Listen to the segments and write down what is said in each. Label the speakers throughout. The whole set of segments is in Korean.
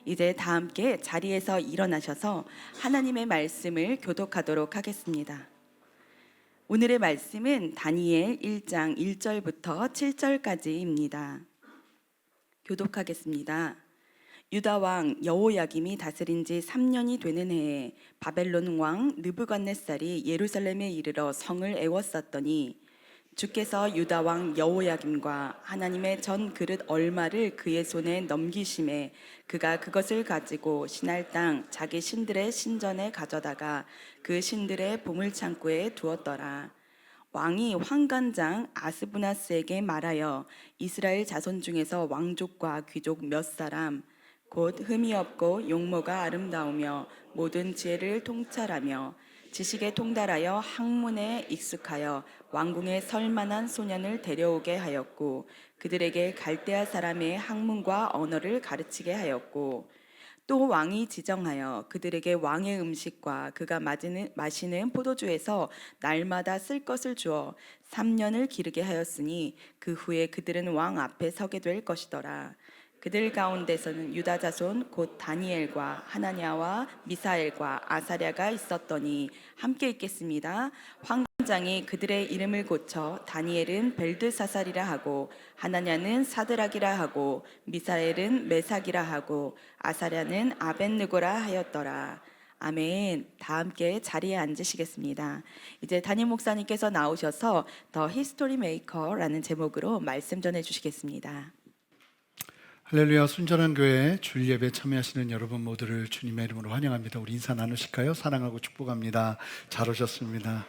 Speaker 1: 이제 다 함께 자리에서 일어나셔서 하나님의 말씀을 교독하도록 하겠습니다. 오늘의 말씀은 다니엘 1장 1절부터 7절까지입니다. 교독하겠습니다. 유다 왕 여호야김이 다스린 지 3년이 되는 해에 바벨론 왕 느부갓네살이 예루살렘에 이르러 성을 애워쌌더니 주께서 유다 왕 여호야김과 하나님의 전 그릇 얼마를 그의 손에 넘기심에 그가 그것을 가지고 신할 땅 자기 신들의 신전에 가져다가 그 신들의 보물창고에 두었더라. 왕이 환관장 아스부나스에게 말하여 이스라엘 자손 중에서 왕족과 귀족 몇 사람 곧 흠이 없고 용모가 아름다우며 모든 지혜를 통찰하며 지식에 통달하여 학문에 익숙하여 왕궁에 설 만한 소년을 데려오게 하였고 그들에게 갈대아 사람의 학문과 언어를 가르치게 하였고 또 왕이 지정하여 그들에게 왕의 음식과 그가 마시는 포도주에서 날마다 쓸 것을 주어 3년을 기르게 하였으니 그 후에 그들은 왕 앞에 서게 될 것이더라. 그들 가운데서는 유다 자손 곧 다니엘과 하나냐와 미사엘과 아사랴가 있었더니 함께 읽겠습니다. 황관장이 그들의 이름을 고쳐 다니엘은 벨드사살이라 하고 하나냐는 사드락이라 하고 미사엘은 메삭이라 하고 아사랴는 아벳느고라 하였더라. 아멘. 다 함께 자리에 앉으시겠습니다. 이제 담임 목사님께서 나오셔서 더 히스토리 메이커라는 제목으로 말씀 전해 주시겠습니다.
Speaker 2: 할렐루야. 순전한 교회 주일 예배 참여하시는 여러분 모두를 주님의 이름으로 환영합니다. 우리 인사 나누실까요? 사랑하고 축복합니다. 잘 오셨습니다.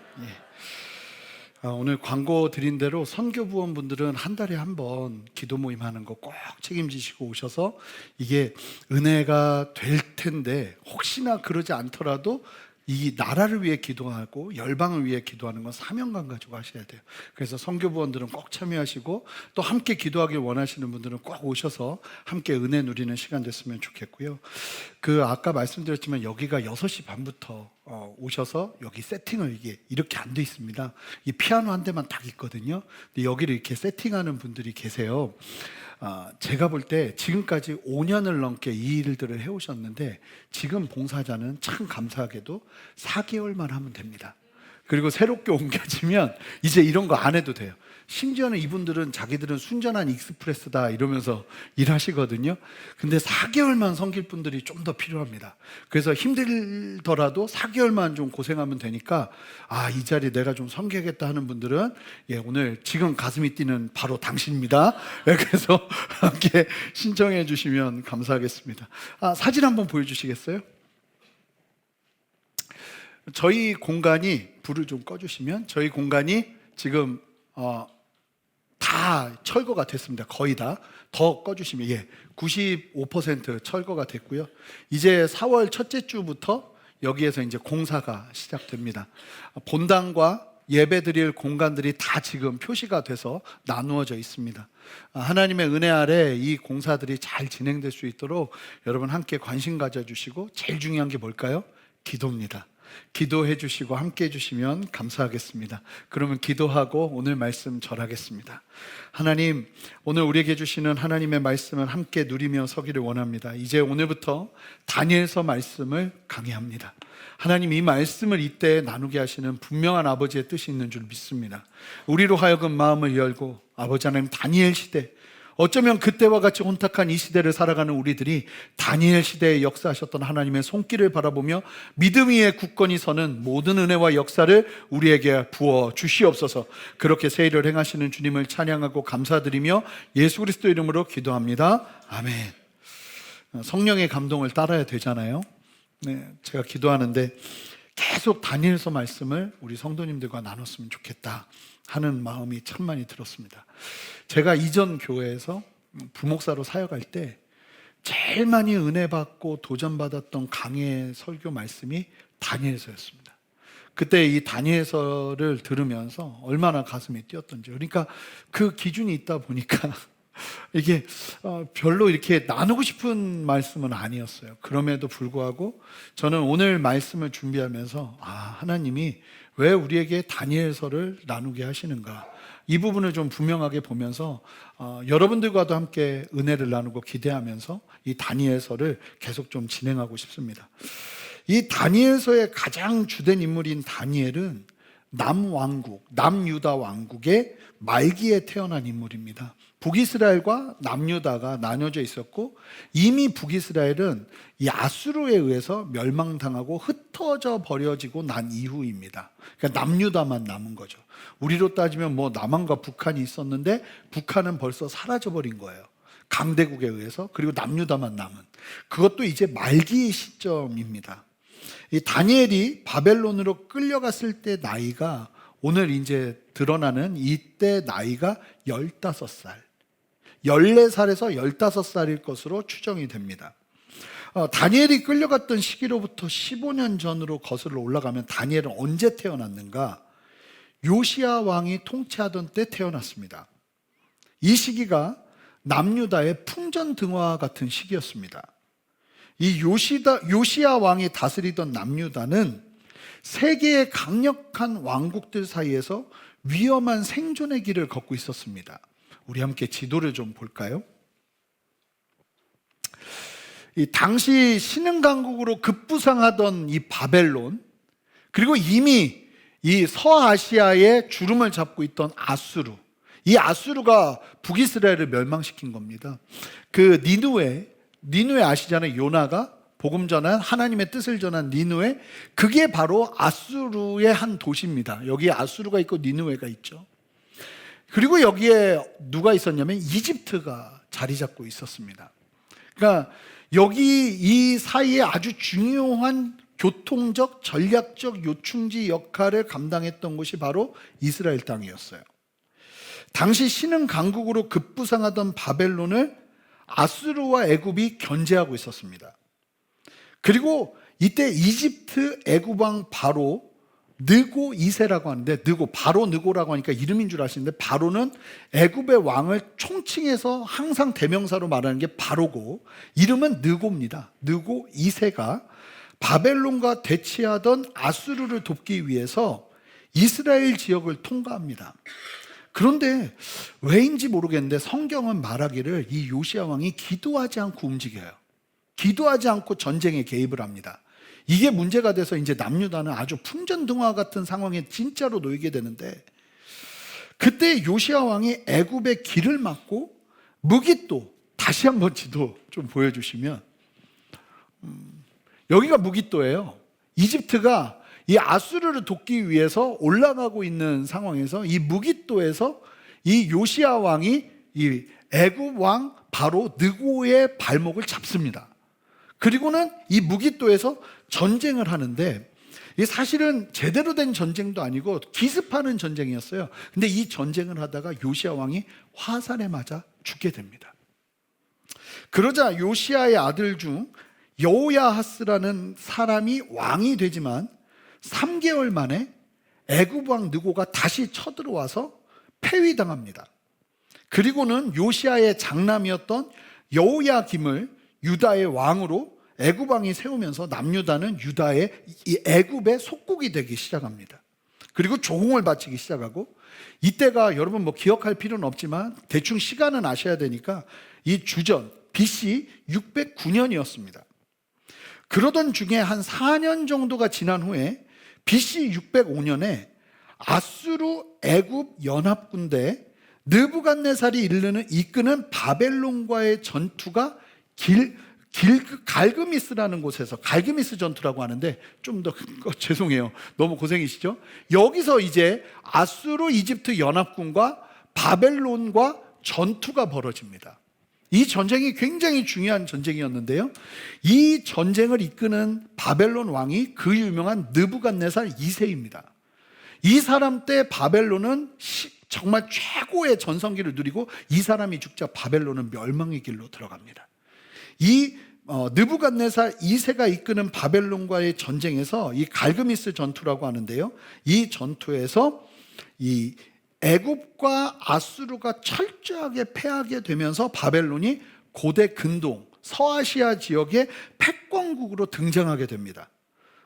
Speaker 2: 오늘 광고 드린 대로 선교부원분들은 한 달에 한 번 기도 모임 하는 거 꼭 책임지시고 오셔서 이게 은혜가 될 텐데 혹시나 그러지 않더라도 이 나라를 위해 기도하고 열방을 위해 기도하는 건 사명감 가지고 하셔야 돼요. 그래서 선교부원들은 꼭 참여하시고 또 함께 기도하길 원하시는 분들은 꼭 오셔서 함께 은혜 누리는 시간 됐으면 좋겠고요. 아까 말씀드렸지만 여기가 6시 반부터 오셔서 여기 세팅을 이게 이렇게 안 돼 있습니다. 이 피아노 한 대만 딱 있거든요. 근데 여기를 이렇게 세팅하는 분들이 계세요. 제가 볼 때 지금까지 5년을 넘게 이 일들을 해오셨는데 지금 봉사자는 참 감사하게도 4개월만 하면 됩니다. 그리고 새롭게 옮겨지면 이제 이런 거 안 해도 돼요. 심지어는 이분들은 자기들은 순전한 익스프레스다 이러면서 일하시거든요. 근데 4개월만 섬길 분들이 좀 더 필요합니다. 그래서 힘들더라도 4개월만 좀 고생하면 되니까 이 자리 내가 좀 섬겨야겠다 하는 분들은 오늘 지금 가슴이 뛰는 바로 당신입니다. 그래서 함께 신청해 주시면 감사하겠습니다. 사진 한번 보여주시겠어요? 저희 공간이 불을 좀 꺼주시면 저희 공간이 지금 다 철거가 됐습니다. 거의 다. 더 꺼주시면 95% 철거가 됐고요. 이제 4월 첫째 주부터 여기에서 이제 공사가 시작됩니다. 본당과 예배 드릴 공간들이 다 지금 표시가 돼서 나누어져 있습니다. 하나님의 은혜 아래 이 공사들이 잘 진행될 수 있도록 여러분 함께 관심 가져주시고 제일 중요한 게 뭘까요? 기도입니다. 기도해 주시고 함께 해 주시면 감사하겠습니다. 그러면 기도하고 오늘 말씀 전하겠습니다. 하나님, 오늘 우리에게 주시는 하나님의 말씀을 함께 누리며 서기를 원합니다. 이제 오늘부터 다니엘서 말씀을 강의합니다. 하나님, 이 말씀을 이때 나누게 하시는 분명한 아버지의 뜻이 있는 줄 믿습니다. 우리로 하여금 마음을 열고 아버지 하나님, 다니엘 시대, 어쩌면 그때와 같이 혼탁한 이 시대를 살아가는 우리들이 다니엘 시대에 역사하셨던 하나님의 손길을 바라보며 믿음 위에 굳건히 서는 모든 은혜와 역사를 우리에게 부어 주시옵소서. 그렇게 새 일을 행하시는 주님을 찬양하고 감사드리며 예수 그리스도 이름으로 기도합니다. 아멘. 성령의 감동을 따라야 되잖아요. 제가 기도하는데 계속 다니엘서 말씀을 우리 성도님들과 나눴으면 좋겠다 하는 마음이 참 많이 들었습니다. 제가 이전 교회에서 부목사로 사역할 때 제일 많이 은혜 받고 도전받았던 강의 설교 말씀이 다니엘서였습니다. 그때 이 다니엘서를 들으면서 얼마나 가슴이 뛰었던지. 그러니까 그 기준이 있다 보니까 이게 별로 이렇게 나누고 싶은 말씀은 아니었어요. 그럼에도 불구하고 저는 오늘 말씀을 준비하면서 하나님이 왜 우리에게 다니엘서를 나누게 하시는가? 이 부분을 좀 분명하게 보면서 여러분들과도 함께 은혜를 나누고 기대하면서 이 다니엘서를 계속 좀 진행하고 싶습니다. 이 다니엘서의 가장 주된 인물인 다니엘은 남왕국, 남유다 왕국의 말기에 태어난 인물입니다. 북이스라엘과 남유다가 나뉘어져 있었고, 이미 북이스라엘은 이 아수르에 의해서 멸망당하고 흩어져 버려지고 난 이후입니다. 그러니까 남유다만 남은 거죠. 우리로 따지면 뭐 남한과 북한이 있었는데 북한은 벌써 사라져 버린 거예요. 강대국에 의해서. 그리고 남유다만 남은. 그것도 이제 말기의 시점입니다. 이 다니엘이 바벨론으로 끌려갔을 때 나이가, 오늘 이제 드러나는 이때 나이가 15살, 14살에서 15살일 것으로 추정이 됩니다. 다니엘이 끌려갔던 시기로부터 15년 전으로 거슬러 올라가면 다니엘은 언제 태어났는가? 요시야 왕이 통치하던 때 태어났습니다. 이 시기가 남유다의 풍전등화 같은 시기였습니다. 이 요시야 왕이 다스리던 남유다는 세계의 강력한 왕국들 사이에서 위험한 생존의 길을 걷고 있었습니다. 우리 함께 지도를 좀 볼까요? 이 당시 신흥강국으로 급부상하던 이 바벨론, 그리고 이미 이 서아시아에 주름을 잡고 있던 아수르, 이 아수르가 북이스라엘을 멸망시킨 겁니다. 그 니누에 아시잖아요. 요나가 복음 전한, 하나님의 뜻을 전한 니누에, 그게 바로 아수르의 한 도시입니다. 여기에 아수르가 있고 니누에가 있죠. 그리고 여기에 누가 있었냐면 이집트가 자리 잡고 있었습니다. 그러니까 여기 이 사이에 아주 중요한 교통적, 전략적 요충지 역할을 감당했던 곳이 바로 이스라엘 땅이었어요. 당시 신흥 강국으로 급부상하던 바벨론을 아수르와 애굽이 견제하고 있었습니다. 그리고 이때 이집트 애굽왕 바로 느고 2세라고 하는데, 바로 느고라고 하니까 이름인 줄 아시는데, 바로는 애굽의 왕을 총칭해서 항상 대명사로 말하는 게 바로고, 이름은 느고입니다. 느고 2세가 바벨론과 대치하던 아수르를 돕기 위해서 이스라엘 지역을 통과합니다. 그런데 왜인지 모르겠는데 성경은 말하기를 이 요시야 왕이 기도하지 않고 움직여요. 기도하지 않고 전쟁에 개입을 합니다. 이게 문제가 돼서 이제 남유다는 아주 풍전등화 같은 상황에 진짜로 놓이게 되는데, 그때 요시야 왕이 애굽의 길을 막고 무깃도, 다시 한번 지도 좀 보여주시면, 여기가 무깃도예요. 이집트가 이 아수르를 돕기 위해서 올라가고 있는 상황에서 이 무깃도에서 이 요시야 왕이 이 애굽 왕 바로 느고의 발목을 잡습니다. 그리고는 이 무깃도에서 전쟁을 하는데, 이 사실은 제대로 된 전쟁도 아니고 기습하는 전쟁이었어요. 근데 이 전쟁을 하다가 요시야 왕이 화살에 맞아 죽게 됩니다. 그러자 요시야의 아들 중 여호야하스라는 사람이 왕이 되지만 3개월 만에 애굽 왕 느고가 다시 쳐들어와서 패위당합니다. 그리고는 요시야의 장남이었던 여호야김을 유다의 왕으로 애굽 왕이 세우면서 남유다는 애굽의 속국이 되기 시작합니다. 그리고 조공을 바치기 시작하고, 이때가 여러분 뭐 기억할 필요는 없지만 대충 시간은 아셔야 되니까 이 주전 BC 609년이었습니다. 그러던 중에 한 4년 정도가 지난 후에 BC 605년에 아수르 애굽 연합군대 느부갓네살이 이끄는 바벨론과의 전투가 갈그미스라는 곳에서, 갈그미스 전투라고 하는데, 좀 더 죄송해요, 너무 고생이시죠? 여기서 이제 아수르 이집트 연합군과 바벨론과 전투가 벌어집니다. 이 전쟁이 굉장히 중요한 전쟁이었는데요, 이 전쟁을 이끄는 바벨론 왕이 그 유명한 느부갓네살 2세입니다. 이 사람 때 바벨론은 정말 최고의 전성기를 누리고, 이 사람이 죽자 바벨론은 멸망의 길로 들어갑니다. 이 느부갓네살 2세가 이끄는 바벨론과의 전쟁에서 이 갈그미스 전투라고 하는데요, 이 전투에서 이 애굽과 아수르가 철저하게 패하게 되면서 바벨론이 고대 근동 서아시아 지역의 패권국으로 등장하게 됩니다.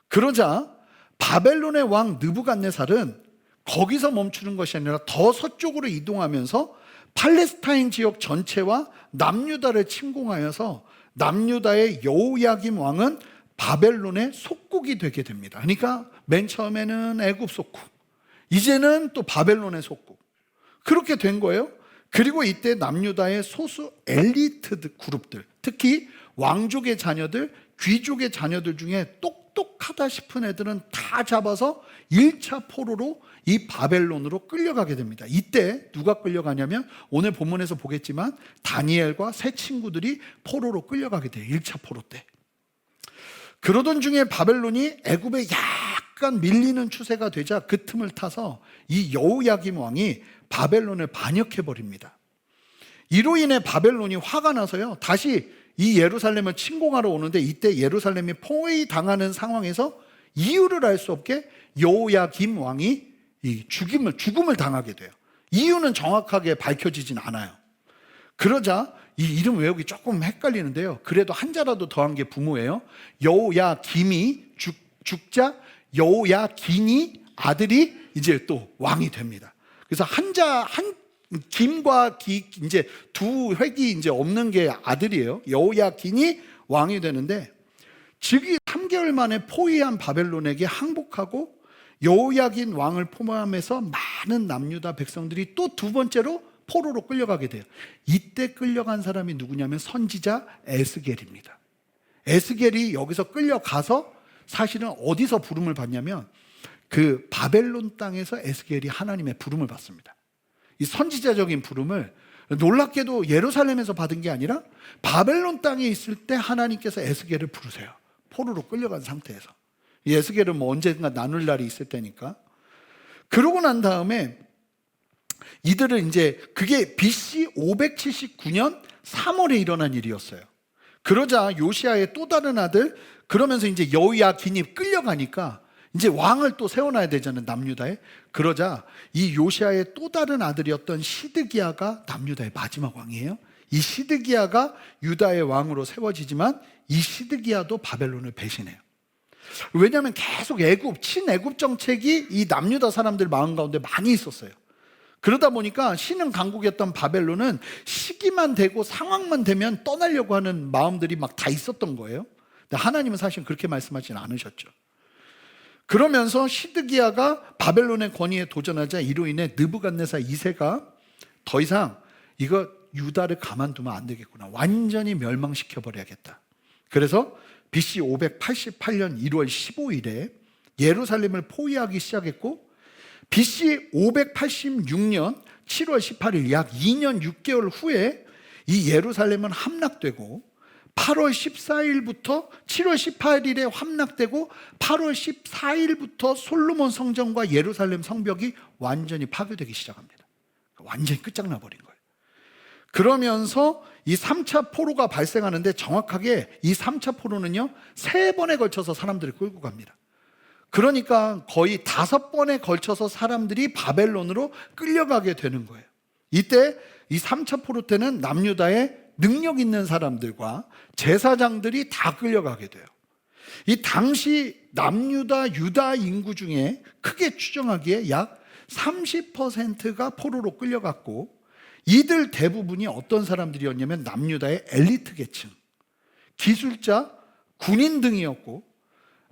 Speaker 2: 그러자 바벨론의 왕 느부갓네살은 거기서 멈추는 것이 아니라 더 서쪽으로 이동하면서 팔레스타인 지역 전체와 남유다를 침공하여서 남유다의 여호야김 왕은 바벨론의 속국이 되게 됩니다. 그러니까 맨 처음에는 애굽 속국, 이제는 또 바벨론의 속국, 그렇게 된 거예요. 그리고 이때 남유다의 소수 엘리트 그룹들, 특히 왕족의 자녀들, 귀족의 자녀들 중에 똑똑하다 싶은 애들은 다 잡아서 1차 포로로 이 바벨론으로 끌려가게 됩니다. 이때 누가 끌려가냐면 오늘 본문에서 보겠지만 다니엘과 세 친구들이 포로로 끌려가게 돼요. 1차 포로 때. 그러던 중에 바벨론이 애굽에 약간 밀리는 추세가 되자 그 틈을 타서 이 여호야김 왕이 바벨론을 반역해 버립니다. 이로 인해 바벨론이 화가 나서요, 다시 이 예루살렘을 침공하러 오는데 이때 예루살렘이 포위당하는 상황에서 이유를 알 수 없게 여호야김 왕이 이 죽음을 당하게 돼요. 이유는 정확하게 밝혀지진 않아요. 그러자 이 이름 외우기 조금 헷갈리는데요, 그래도 한자라도 더한 게 부모예요. 여호야김이 죽자 여호야긴이 아들이 이제 또 왕이 됩니다. 그래서 김과 기 이제 두 획이 이제 없는 게 아들이에요. 여호야긴이 왕이 되는데 즉위 3개월 만에 포위한 바벨론에게 항복하고 여호야긴 왕을 포함해서 많은 남유다 백성들이 또 두 번째로 포로로 끌려가게 돼요. 이때 끌려간 사람이 누구냐면 선지자 에스겔입니다. 에스겔이 여기서 끌려가서 사실은 어디서 부름을 받냐면 그 바벨론 땅에서 에스겔이 하나님의 부름을 받습니다. 이 선지자적인 부름을 놀랍게도 예루살렘에서 받은 게 아니라 바벨론 땅에 있을 때 하나님께서 에스겔을 부르세요. 포로로 끌려간 상태에서. 이 에스겔은 뭐 언젠가 나눌 날이 있을 때니까. 그러고 난 다음에 이들은 이제 그게 BC 579년 3월에 일어난 일이었어요. 그러자 요시아의 또 다른 아들, 그러면서 이제 여호야긴이 끌려가니까 이제 왕을 또 세워놔야 되잖아요, 남유다에. 그러자 이 요시아의 또 다른 아들이었던 시드기야가 남유다의 마지막 왕이에요. 이 시드기야가 유다의 왕으로 세워지지만 이 시드기야도 바벨론을 배신해요. 왜냐하면 계속 친애굽 정책이 이 남유다 사람들 마음 가운데 많이 있었어요. 그러다 보니까 신은 강국이었던 바벨론은 시기만 되고 상황만 되면 떠나려고 하는 마음들이 막 다 있었던 거예요. 근데 하나님은 사실 그렇게 말씀하지는 않으셨죠. 그러면서 시드기야가 바벨론의 권위에 도전하자 이로 인해 느부갓네살 2세가 더 이상 이거 유다를 가만두면 안 되겠구나, 완전히 멸망시켜버려야겠다. 그래서 BC 588년 1월 15일에 예루살렘을 포위하기 시작했고 BC 586년 7월 18일 약 2년 6개월 후에 이 예루살렘은 함락되고 8월 14일부터 7월 18일에 함락되고 8월 14일부터 솔로몬 성전과 예루살렘 성벽이 완전히 파괴되기 시작합니다. 완전히 끝장나 버린 거예요. 그러면서 이 3차 포로가 발생하는데 정확하게 이 3차 포로는요 3번에 걸쳐서 사람들을 끌고 갑니다. 그러니까 거의 5번에 걸쳐서 사람들이 바벨론으로 끌려가게 되는 거예요. 이때 이 3차 포로 때는 남유다의 능력 있는 사람들과 제사장들이 다 끌려가게 돼요. 이 당시 남유다 유다 인구 중에 크게 추정하기에 약 30%가 포로로 끌려갔고 이들 대부분이 어떤 사람들이었냐면 남유다의 엘리트 계층, 기술자, 군인 등이었고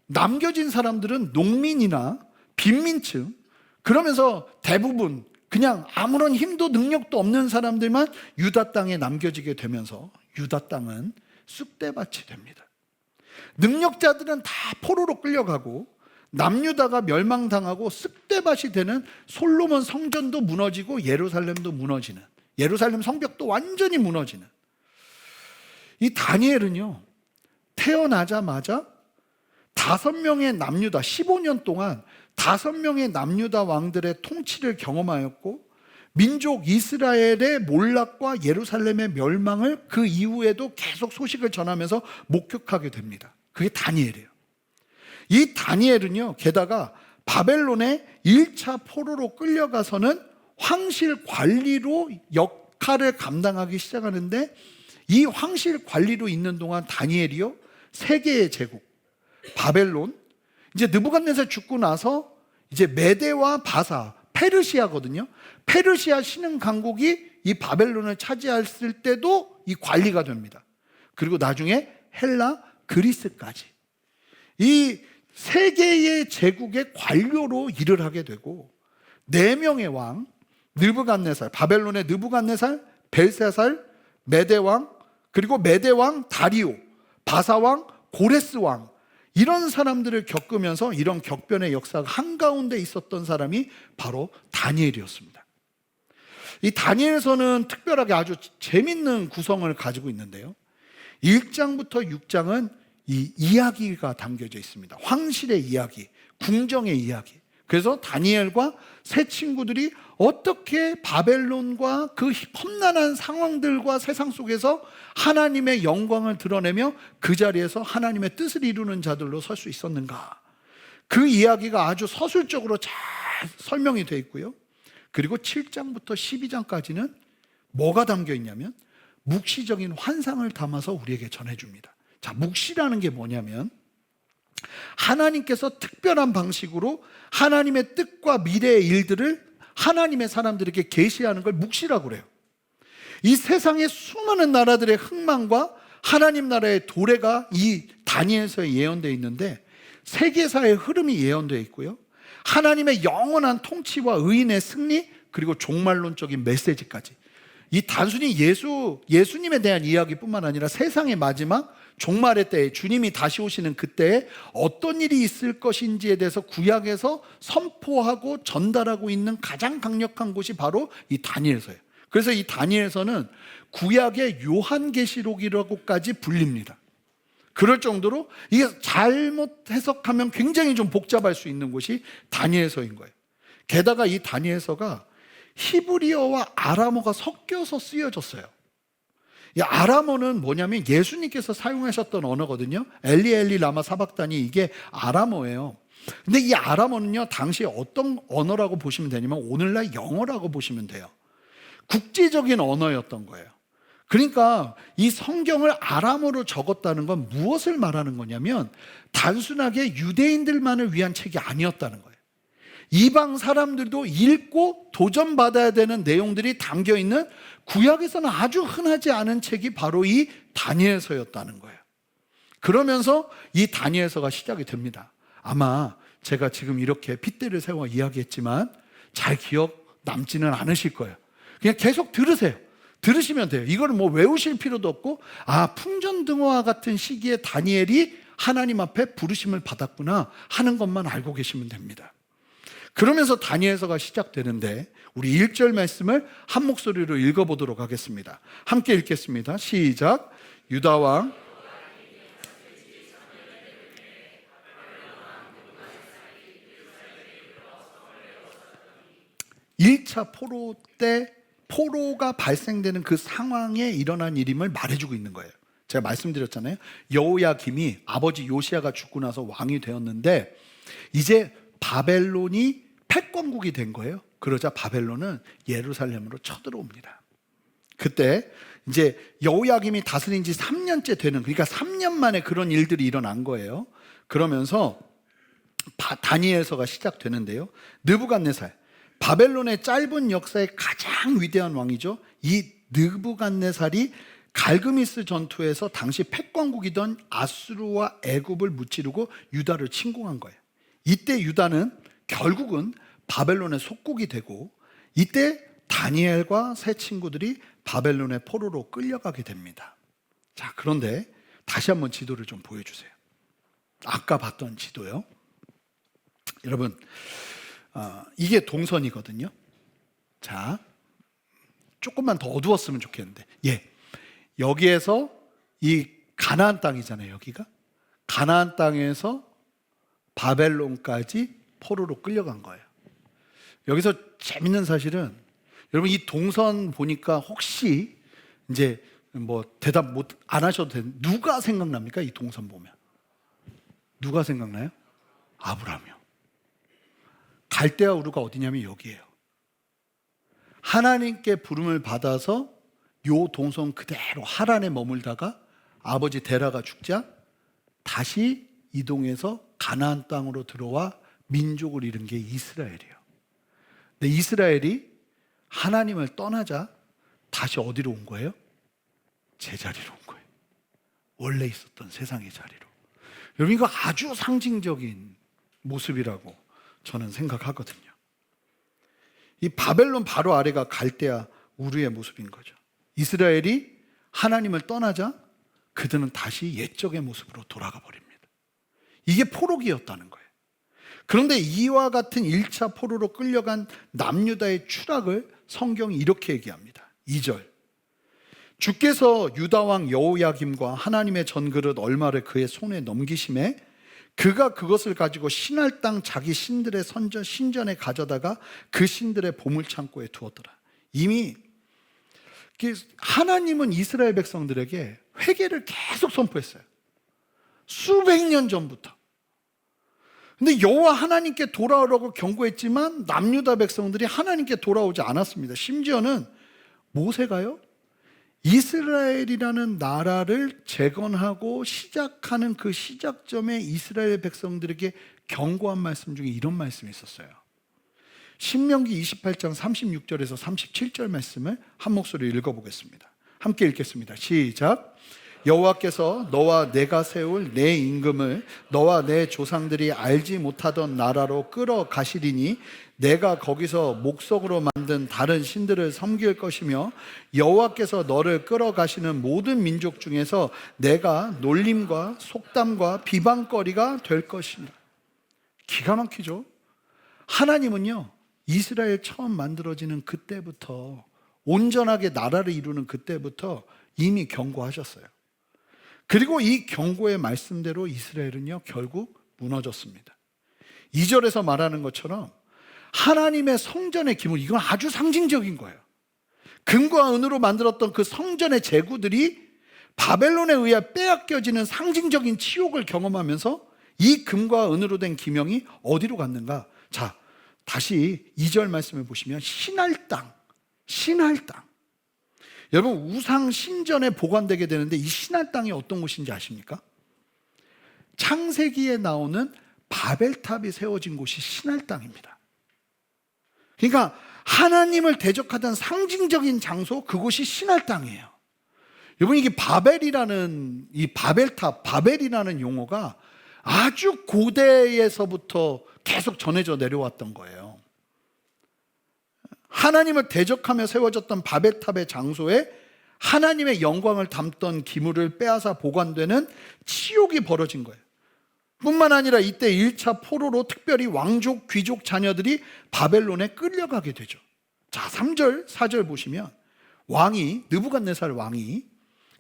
Speaker 2: 남겨진 사람들은 농민이나 빈민층, 그러면서 대부분 그냥 아무런 힘도 능력도 없는 사람들만 유다 땅에 남겨지게 되면서 유다 땅은 쑥대밭이 됩니다. 능력자들은 다 포로로 끌려가고 남유다가 멸망당하고 쑥대밭이 되는 솔로몬 성전도 무너지고 예루살렘도 무너지는, 예루살렘 성벽도 완전히 무너지는. 이 다니엘은요 태어나자마자 5명의 남유다, 15년 동안 5명의 남유다 왕들의 통치를 경험하였고 민족 이스라엘의 몰락과 예루살렘의 멸망을 그 이후에도 계속 소식을 전하면서 목격하게 됩니다. 그게 다니엘이에요. 이 다니엘은요 게다가 바벨론의 1차 포로로 끌려가서는 황실 관리로 역할을 감당하기 시작하는데 이 황실 관리로 있는 동안 다니엘이요 3개의 제국, 바벨론, 이제 느부갓네살 죽고 나서 이제 메대와 바사, 페르시아거든요. 페르시아 신흥 강국이 이 바벨론을 차지했을 때도 이 관리가 됩니다. 그리고 나중에 헬라, 그리스까지 이 세 개의 제국의 관료로 일을 하게 되고, 네 명의 왕, 느부갓네살, 바벨론의 느부갓네살, 벨사살, 메대왕, 그리고 메대왕 다리오, 바사왕, 고레스왕, 이런 사람들을 겪으면서 이런 격변의 역사가 한가운데 있었던 사람이 바로 다니엘이었습니다. 이 다니엘서는 특별하게 아주 재밌는 구성을 가지고 있는데요, 1장부터 6장은 이 이야기가 담겨져 있습니다. 황실의 이야기, 궁정의 이야기. 그래서 다니엘과 세 친구들이 어떻게 바벨론과 그 험난한 상황들과 세상 속에서 하나님의 영광을 드러내며 그 자리에서 하나님의 뜻을 이루는 자들로 설 수 있었는가, 그 이야기가 아주 서술적으로 잘 설명이 되어 있고요. 그리고 7장부터 12장까지는 뭐가 담겨 있냐면 묵시적인 환상을 담아서 우리에게 전해줍니다. 자, 묵시라는 게 뭐냐면 하나님께서 특별한 방식으로 하나님의 뜻과 미래의 일들을 하나님의 사람들에게 계시하는 걸 묵시라고 그래요. 이 세상의 수많은 나라들의 흥망과 하나님 나라의 도래가 이 다니엘서에 예언되어 있는데, 세계사의 흐름이 예언되어 있고요, 하나님의 영원한 통치와 의인의 승리, 그리고 종말론적인 메시지까지, 이 단순히 예수님에 대한 이야기뿐만 아니라 세상의 마지막 종말의 때에 주님이 다시 오시는 그때에 어떤 일이 있을 것인지에 대해서 구약에서 선포하고 전달하고 있는 가장 강력한 곳이 바로 이 다니엘서예요. 그래서 이 다니엘서는 구약의 요한계시록이라고까지 불립니다. 그럴 정도로 이게 잘못 해석하면 굉장히 좀 복잡할 수 있는 곳이 다니엘서인 거예요. 게다가 이 다니엘서가 히브리어와 아람어가 섞여서 쓰여졌어요. 이 아람어는 뭐냐면 예수님께서 사용하셨던 언어거든요. 엘리 엘리 라마 사박다니, 이게 아람어예요. 근데 이 아람어는요, 당시 어떤 언어라고 보시면 되냐면 오늘날 영어라고 보시면 돼요. 국제적인 언어였던 거예요. 그러니까 이 성경을 아람어로 적었다는 건 무엇을 말하는 거냐면 단순하게 유대인들만을 위한 책이 아니었다는 거예요. 이방 사람들도 읽고 도전받아야 되는 내용들이 담겨있는 구약에서는 아주 흔하지 않은 책이 바로 이 다니엘서였다는 거예요. 그러면서 이 다니엘서가 시작이 됩니다. 아마 제가 지금 이렇게 핏대를 세워 이야기했지만 잘 기억 남지는 않으실 거예요. 그냥 계속 들으세요. 들으시면 돼요. 이걸 뭐 외우실 필요도 없고, 아, 풍전등화와 같은 시기에 다니엘이 하나님 앞에 부르심을 받았구나 하는 것만 알고 계시면 됩니다. 그러면서 다니엘서가 시작되는데 우리 1절 말씀을 한 목소리로 읽어보도록 하겠습니다. 함께 읽겠습니다. 시작. 유다왕 1차 포로 때 포로가 발생되는 그 상황에 일어난 일임을 말해주고 있는 거예요. 제가 말씀드렸잖아요. 여호야김이 아버지 요시야가 죽고 나서 왕이 되었는데 이제 바벨론이 패권국이 된 거예요. 그러자 바벨론은 예루살렘으로 쳐들어옵니다. 그때 이제 여호야김이 다스린 지 3년째 되는, 그러니까 3년 만에 그런 일들이 일어난 거예요. 그러면서 다니엘서가 시작되는데요, 느부갓네살, 바벨론의 짧은 역사의 가장 위대한 왕이죠. 이 느부갓네살이 갈그미스 전투에서 당시 패권국이던 아수르와 애굽을 무찌르고 유다를 침공한 거예요. 이때 유다는 결국은 바벨론의 속국이 되고, 이때 다니엘과 세 친구들이 바벨론의 포로로 끌려가게 됩니다. 자, 그런데 다시 한번 지도를 좀 보여주세요. 아까 봤던 지도요. 여러분, 이게 동선이거든요. 자, 조금만 더 어두웠으면 좋겠는데, 여기에서 이 가나안 땅이잖아요. 여기가 가나안 땅에서 바벨론까지 포로로 끌려간 거예요. 여기서 재밌는 사실은, 여러분 이 동선 보니까 혹시 이제 뭐 대답 안 하셔도 되는, 누가 생각납니까? 이 동선 보면 누가 생각나요? 아브라함이요. 갈대아 우르가 어디냐면 여기예요. 하나님께 부름을 받아서 요 동선 그대로 하란에 머물다가 아버지 데라가 죽자 다시 이동해서 가나안 땅으로 들어와 민족을 이룬 게 이스라엘이에요. 근데 이스라엘이 하나님을 떠나자 다시 어디로 온 거예요? 제자리로 온 거예요. 원래 있었던 세상의 자리로. 여러분, 이거 아주 상징적인 모습이라고 저는 생각하거든요. 이 바벨론 바로 아래가 갈대아 우르의 모습인 거죠. 이스라엘이 하나님을 떠나자 그들은 다시 옛적의 모습으로 돌아가 버립니다. 이게 포로기였다는 거예요. 그런데 이와 같은 1차 포로로 끌려간 남유다의 추락을 성경이 이렇게 얘기합니다. 2절, 주께서 유다왕 여호야김과 하나님의 전그릇 얼마를 그의 손에 넘기심에 그가 그것을 가지고 신할 땅 자기 신들의 신전에 가져다가 그 신들의 보물창고에 두었더라. 이미 하나님은 이스라엘 백성들에게 회개를 계속 선포했어요. 수백 년 전부터. 근데 여호와 하나님께 돌아오라고 경고했지만 남유다 백성들이 하나님께 돌아오지 않았습니다. 심지어는 모세가요, 이스라엘이라는 나라를 재건하고 시작하는 그 시작점에 이스라엘 백성들에게 경고한 말씀 중에 이런 말씀이 있었어요. 신명기 28장 36절에서 37절 말씀을 한 목소리로 읽어보겠습니다. 함께 읽겠습니다. 시작. 여호와께서 너와 내가 세울 내 임금을 너와 내 조상들이 알지 못하던 나라로 끌어가시리니 내가 거기서 목석으로 만든 다른 신들을 섬길 것이며 여호와께서 너를 끌어가시는 모든 민족 중에서 내가 놀림과 속담과 비방거리가 될 것이니. 기가 막히죠? 하나님은요, 이스라엘 처음 만들어지는 그때부터, 온전하게 나라를 이루는 그때부터 이미 경고하셨어요. 그리고 이 경고의 말씀대로 이스라엘은요, 결국 무너졌습니다. 2절에서 말하는 것처럼 하나님의 성전의 기물, 이건 아주 상징적인 거예요. 금과 은으로 만들었던 그 성전의 제구들이 바벨론에 의해 빼앗겨지는 상징적인 치욕을 경험하면서 이 금과 은으로 된 기명이 어디로 갔는가? 자, 다시 2절 말씀을 보시면 신할 땅. 여러분, 우상 신전에 보관되게 되는데 이 신할 땅이 어떤 곳인지 아십니까? 창세기에 나오는 바벨탑이 세워진 곳이 신할 땅입니다. 그러니까 하나님을 대적하던 상징적인 장소, 그곳이 신할 땅이에요. 여러분, 이게 바벨이라는, 이 바벨탑, 바벨이라는 용어가 아주 고대에서부터 계속 전해져 내려왔던 거예요. 하나님을 대적하며 세워졌던 바벨탑의 장소에 하나님의 영광을 담던 기물을 빼앗아 보관되는 치욕이 벌어진 거예요. 뿐만 아니라 이때 1차 포로로 특별히 왕족, 귀족 자녀들이 바벨론에 끌려가게 되죠. 자, 3절, 4절 보시면 느부갓네살 왕이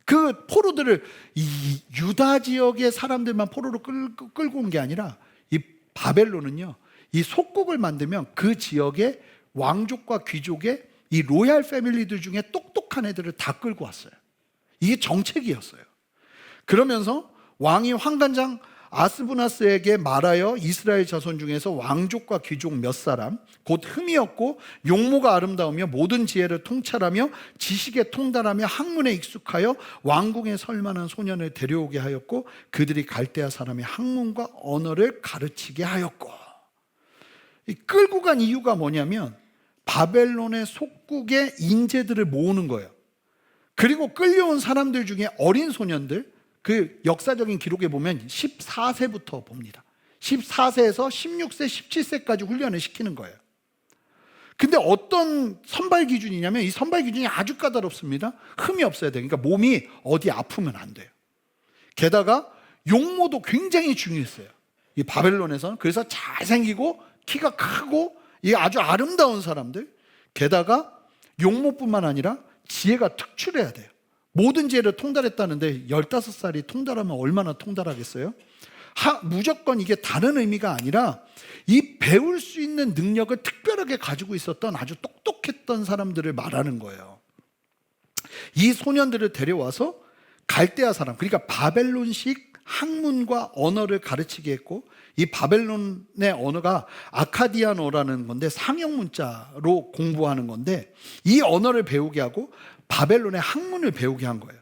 Speaker 2: 그 포로들을 이 유다 지역의 사람들만 포로로 끌고 온 게 아니라 이 바벨론은요, 이 속국을 만들면 그 지역의 왕족과 귀족의 이 로얄 패밀리들 중에 똑똑한 애들을 다 끌고 왔어요. 이게 정책이었어요. 그러면서 왕이 황관장 아스부나스에게 말하여 이스라엘 자손 중에서 왕족과 귀족 몇 사람, 곧 흠이었고 용모가 아름다우며 모든 지혜를 통찰하며 지식에 통달하며 학문에 익숙하여 왕궁에 설 만한 소년을 데려오게 하였고 그들이 갈대아 사람의 학문과 언어를 가르치게 하였고. 이 끌고 간 이유가 뭐냐면 바벨론의 속국의 인재들을 모으는 거예요. 그리고 끌려온 사람들 중에 어린 소년들, 그 역사적인 기록에 보면 14세부터 봅니다. 14세에서 16세, 17세까지 훈련을 시키는 거예요. 근데 어떤 선발 기준이냐면 이 선발 기준이 아주 까다롭습니다. 흠이 없어야 돼요. 그러니까 몸이 어디 아프면 안 돼요. 게다가 용모도 굉장히 중요했어요. 이 바벨론에서는. 그래서 잘생기고 키가 크고 이 아주 아름다운 사람들, 게다가 용모뿐만 아니라 지혜가 특출해야 돼요. 모든 지혜를 통달했다는데 15살이 통달하면 얼마나 통달하겠어요? 무조건 이게 다른 의미가 아니라 이 배울 수 있는 능력을 특별하게 가지고 있었던 아주 똑똑했던 사람들을 말하는 거예요. 이 소년들을 데려와서 갈대아 사람, 그러니까 바벨론식 학문과 언어를 가르치게 했고, 이 바벨론의 언어가 아카디아어라는 건데 상형 문자로 공부하는 건데 이 언어를 배우게 하고 바벨론의 학문을 배우게 한 거예요.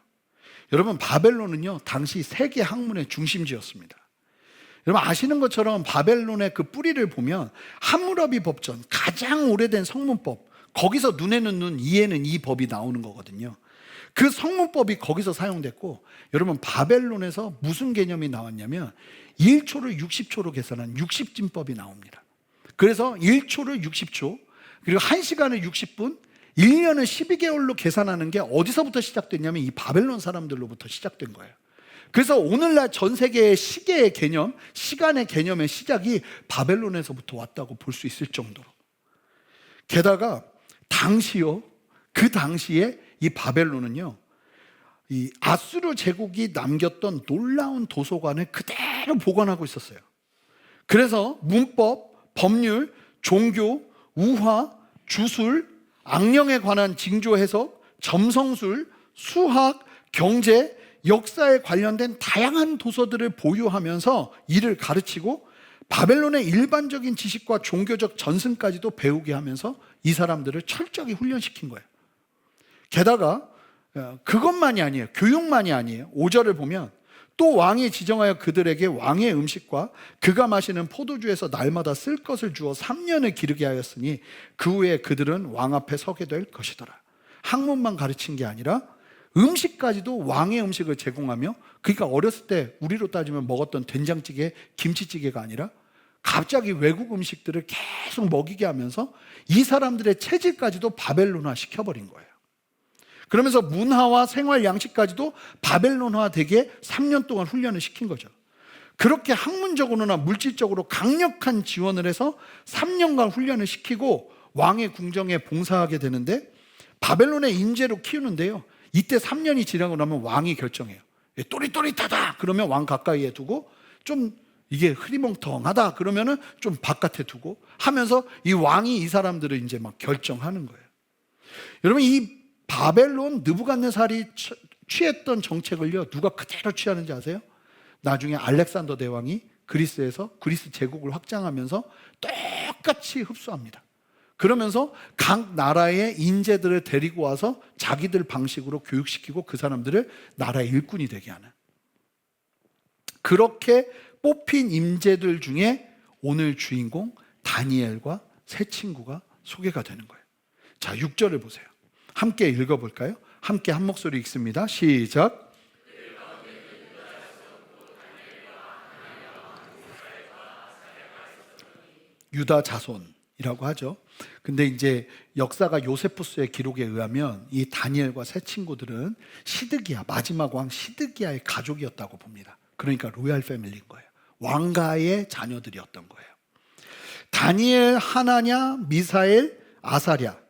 Speaker 2: 여러분, 바벨론은요 당시 세계 학문의 중심지였습니다. 여러분 아시는 것처럼 바벨론의 그 뿌리를 보면 함무라비 법전, 가장 오래된 성문법, 거기서 눈에는 눈, 이에는 이 법이 나오는 거거든요. 그 성문법이 거기서 사용됐고, 여러분 바벨론에서 무슨 개념이 나왔냐면 1초를 60초로 계산한 60진법이 나옵니다. 그래서 1초를 60초, 그리고 1시간을 60분, 1년을 12개월로 계산하는 게 어디서부터 시작됐냐면 이 바벨론 사람들로부터 시작된 거예요. 그래서 오늘날 전 세계의 시계의 개념, 시간의 개념의 시작이 바벨론에서부터 왔다고 볼 수 있을 정도로. 게다가 그 당시에 이 바벨론은요, 이 아수르 제국이 남겼던 놀라운 도서관을 그대로 보관하고 있었어요. 그래서 문법, 법률, 종교, 우화, 주술, 악령에 관한 징조 해석, 점성술, 수학, 경제, 역사에 관련된 다양한 도서들을 보유하면서 이를 가르치고 바벨론의 일반적인 지식과 종교적 전승까지도 배우게 하면서 이 사람들을 철저히 훈련시킨 거예요. 게다가 그것만이 아니에요. 교육만이 아니에요. 5절을 보면 또 왕이 지정하여 그들에게 왕의 음식과 그가 마시는 포도주에서 날마다 쓸 것을 주어 3년을 기르게 하였으니 그 후에 그들은 왕 앞에 서게 될 것이더라. 학문만 가르친 게 아니라 음식까지도 왕의 음식을 제공하며, 그러니까 어렸을 때 우리로 따지면 먹었던 된장찌개, 김치찌개가 아니라 갑자기 외국 음식들을 계속 먹이게 하면서 이 사람들의 체질까지도 바벨론화 시켜버린 거예요. 그러면서 문화와 생활 양식까지도 바벨론화 되게 3년 동안 훈련을 시킨 거죠. 그렇게 학문적으로나 물질적으로 강력한 지원을 해서 3년간 훈련을 시키고 왕의 궁정에 봉사하게 되는데, 바벨론의 인재로 키우는데요, 이때 3년이 지나고 나면 왕이 결정해요. 또릿또릿하다 그러면 왕 가까이에 두고, 좀 이게 흐리멍텅하다 그러면은 좀 바깥에 두고 하면서 이 왕이 이 사람들을 이제 막 결정하는 거예요. 여러분, 이 바벨론 느부갓네살이 취했던 정책을요, 누가 그대로 취하는지 아세요? 나중에 알렉산더 대왕이 그리스에서 그리스 제국을 확장하면서 똑같이 흡수합니다. 그러면서 각 나라의 인재들을 데리고 와서 자기들 방식으로 교육시키고 그 사람들을 나라의 일꾼이 되게 하는, 그렇게 뽑힌 인재들 중에 오늘 주인공 다니엘과 세 친구가 소개가 되는 거예요. 자, 6절을 보세요. 함께 읽어볼까요? 함께 한 목소리 읽습니다. 시작. 유다 자손이라고 하죠. 근데 이제 역사가 요세푸스의 기록에 의하면 이 다니엘과 세 친구들은 시드기야, 마지막 왕 시드기야의 가족이었다고 봅니다. 그러니까 로얄 패밀리인 거예요. 왕가의 자녀들이었던 거예요. 다니엘, 하나냐, 미사엘, 아사랴,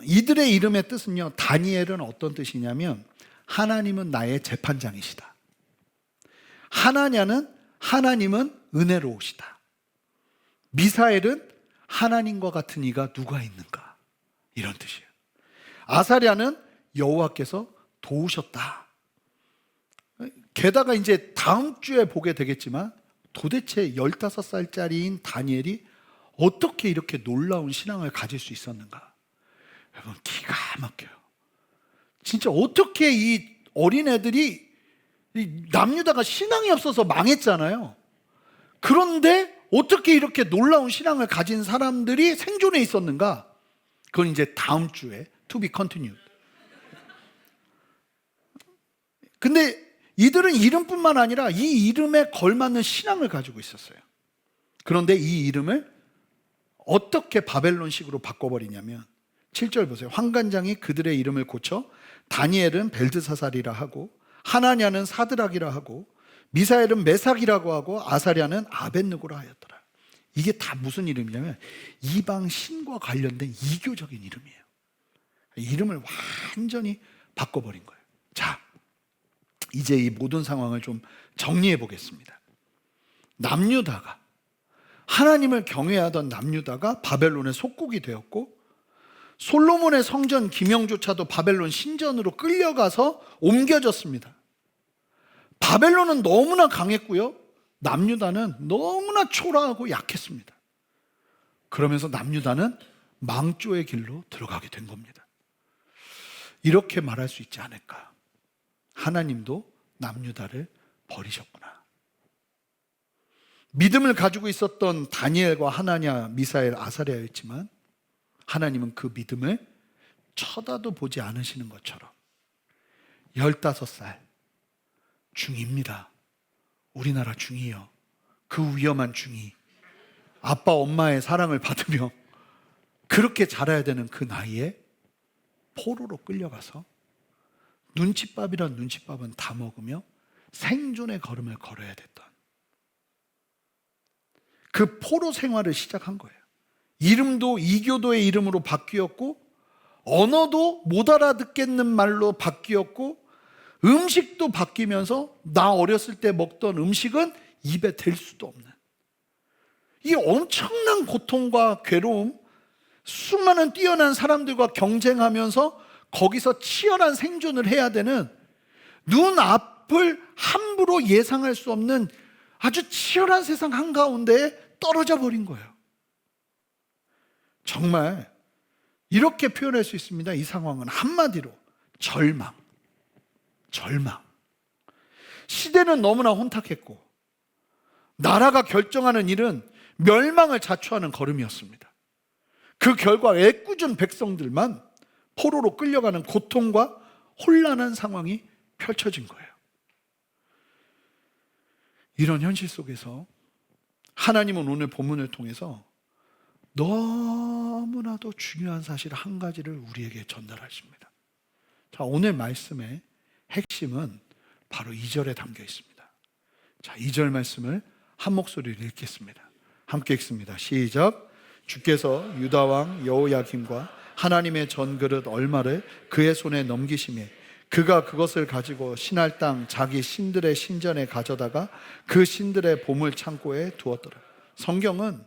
Speaker 2: 이들의 이름의 뜻은요, 다니엘은 어떤 뜻이냐면 하나님은 나의 재판장이시다. 하나냐는 하나님은 은혜로우시다. 미사엘은 하나님과 같은 이가 누가 있는가, 이런 뜻이에요. 아사랴는 여호와께서 도우셨다. 게다가 이제 다음 주에 보게 되겠지만 도대체 15살짜리인 다니엘이 어떻게 이렇게 놀라운 신앙을 가질 수 있었는가? 여러분, 기가 막혀요. 진짜 어떻게 이 어린애들이, 남유다가 신앙이 없어서 망했잖아요. 그런데 어떻게 이렇게 놀라운 신앙을 가진 사람들이 생존해 있었는가? 그건 이제 다음 주에 to be continued. 근데 이들은 이름뿐만 아니라 이 이름에 걸맞는 신앙을 가지고 있었어요. 그런데 이 이름을 어떻게 바벨론식으로 바꿔버리냐면 7절 보세요. 환관장이 그들의 이름을 고쳐 다니엘은 벨드사살이라 하고, 하나냐는 사드락이라 하고, 미사엘은 메삭이라고 하고, 아사랴는 아벳느고라 하였더라. 이게 다 무슨 이름이냐면 이방 신과 관련된 이교적인 이름이에요. 이름을 완전히 바꿔버린 거예요. 자, 이제 이 모든 상황을 좀 정리해 보겠습니다. 남유다가, 하나님을 경외하던 남유다가 바벨론의 속국이 되었고, 솔로몬의 성전 기명조차도 바벨론 신전으로 끌려가서 옮겨졌습니다. 바벨론은 너무나 강했고요, 남유다는 너무나 초라하고 약했습니다. 그러면서 남유다는 망조의 길로 들어가게 된 겁니다. 이렇게 말할 수 있지 않을까? 하나님도 남유다를 버리셨구나. 믿음을 가지고 있었던 다니엘과 하나냐, 미사엘, 아사랴였지만 하나님은 그 믿음을 쳐다도 보지 않으시는 것처럼 15살 중2입니다. 우리나라 중2요. 그 위험한 중2. 아빠 엄마의 사랑을 받으며 그렇게 자라야 되는 그 나이에 포로로 끌려가서 눈칫밥이란 눈칫밥은 다 먹으며 생존의 걸음을 걸어야 됐던 그 포로 생활을 시작한 거예요. 이름도 이교도의 이름으로 바뀌었고 언어도 못 알아듣겠는 말로 바뀌었고 음식도 바뀌면서 나 어렸을 때 먹던 음식은 입에 댈 수도 없는 이 엄청난 고통과 괴로움, 수많은 뛰어난 사람들과 경쟁하면서 거기서 치열한 생존을 해야 되는 눈앞을 함부로 예상할 수 없는 아주 치열한 세상 한가운데에 떨어져 버린 거예요. 정말 이렇게 표현할 수 있습니다. 이 상황은 한마디로 절망. 시대는 너무나 혼탁했고 나라가 결정하는 일은 멸망을 자초하는 걸음이었습니다. 그 결과 애꿎은 백성들만 포로로 끌려가는 고통과 혼란한 상황이 펼쳐진 거예요. 이런 현실 속에서 하나님은 오늘 본문을 통해서 너무나도 중요한 사실 한 가지를 우리에게 전달하십니다. 자, 오늘 말씀의 핵심은 바로 2절에 담겨 있습니다. 자, 2절 말씀을 한 목소리로 읽겠습니다. 함께 읽습니다. 시작. 주께서 유다 왕 여호야김과 하나님의 전그릇 얼마를 그의 손에 넘기시매 그가 그것을 가지고 신할 땅 자기 신들의 신전에 가져다가 그 신들의 보물 창고에 두었더라. 성경은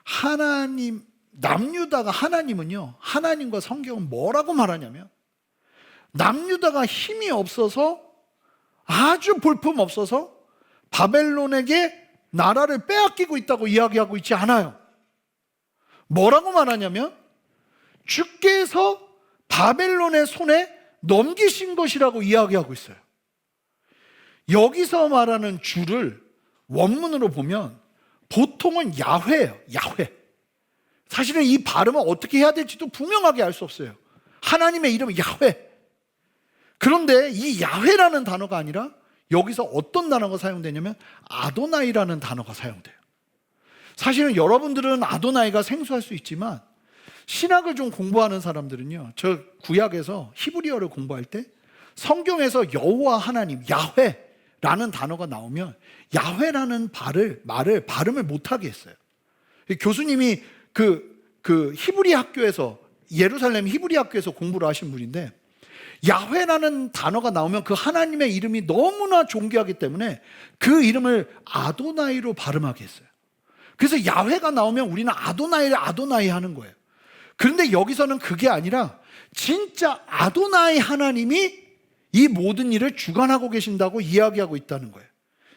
Speaker 2: 하나님, 남유다가 하나님은요, 하나님과 성경은 뭐라고 말하냐면 남유다가 힘이 없어서 아주 볼품 없어서 바벨론에게 나라를 빼앗기고 있다고 이야기하고 있지 않아요. 뭐라고 말하냐면 주께서 바벨론의 손에 넘기신 것이라고 이야기하고 있어요. 여기서 말하는 주를 원문으로 보면 보통은 야훼예요. 야훼. 사실은 이 발음을 어떻게 해야 될지도 분명하게 알 수 없어요. 하나님의 이름은 야훼. 그런데 이 야훼라는 단어가 아니라 여기서 어떤 단어가 사용되냐면 아도나이라는 단어가 사용돼요. 사실은 여러분들은 아도나이가 생소할 수 있지만 신학을 좀 공부하는 사람들은요, 저 구약에서 히브리어를 공부할 때 성경에서 여호와 하나님, 야훼라는 단어가 나오면 야훼라는 말을 발음을 못하게 했어요. 교수님이 그 히브리 학교에서, 예루살렘 히브리 학교에서 공부를 하신 분인데 야훼라는 단어가 나오면 그 하나님의 이름이 너무나 존귀하기 때문에 그 이름을 아도나이로 발음하게 했어요. 그래서 야훼가 나오면 우리는 아도나이를 아도나이 하는 거예요. 그런데 여기서는 그게 아니라 진짜 아도나이 하나님이 이 모든 일을 주관하고 계신다고 이야기하고 있다는 거예요.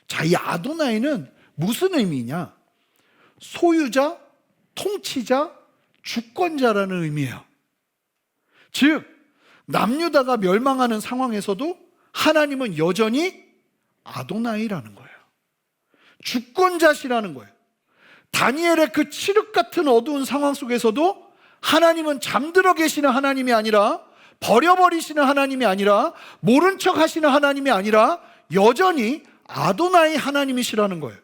Speaker 2: 자, 이 아도나이는 무슨 의미냐? 소유자, 통치자, 주권자라는 의미예요. 즉 남유다가 멸망하는 상황에서도 하나님은 여전히 아도나이라는 거예요. 주권자시라는 거예요. 다니엘의 그 칠흑 같은 어두운 상황 속에서도 하나님은 잠들어 계시는 하나님이 아니라, 버려버리시는 하나님이 아니라, 모른 척 하시는 하나님이 아니라 여전히 아도나이 하나님이시라는 거예요.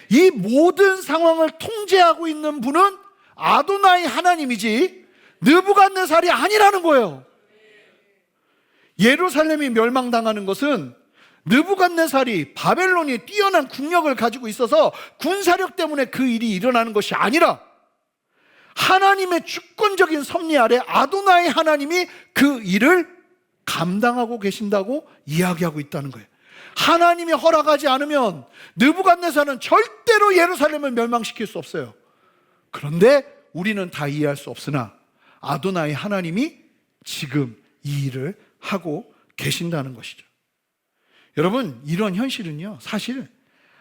Speaker 2: 이 모든 상황을 통제하고 있는 분은 아도나이 하나님이지 느부갓네살이 아니라는 거예요. 예루살렘이 멸망당하는 것은 느부갓네살이, 바벨론이 뛰어난 국력을 가지고 있어서 군사력 때문에 그 일이 일어나는 것이 아니라 하나님의 주권적인 섭리 아래 아도나이 하나님이 그 일을 감당하고 계신다고 이야기하고 있다는 거예요. 하나님이 허락하지 않으면 느부갓네살은 절대로 예루살렘을 멸망시킬 수 없어요. 그런데 우리는 다 이해할 수 없으나 아도나이 하나님이 지금 이 일을 하고 계신다는 것이죠. 여러분, 이런 현실은요, 사실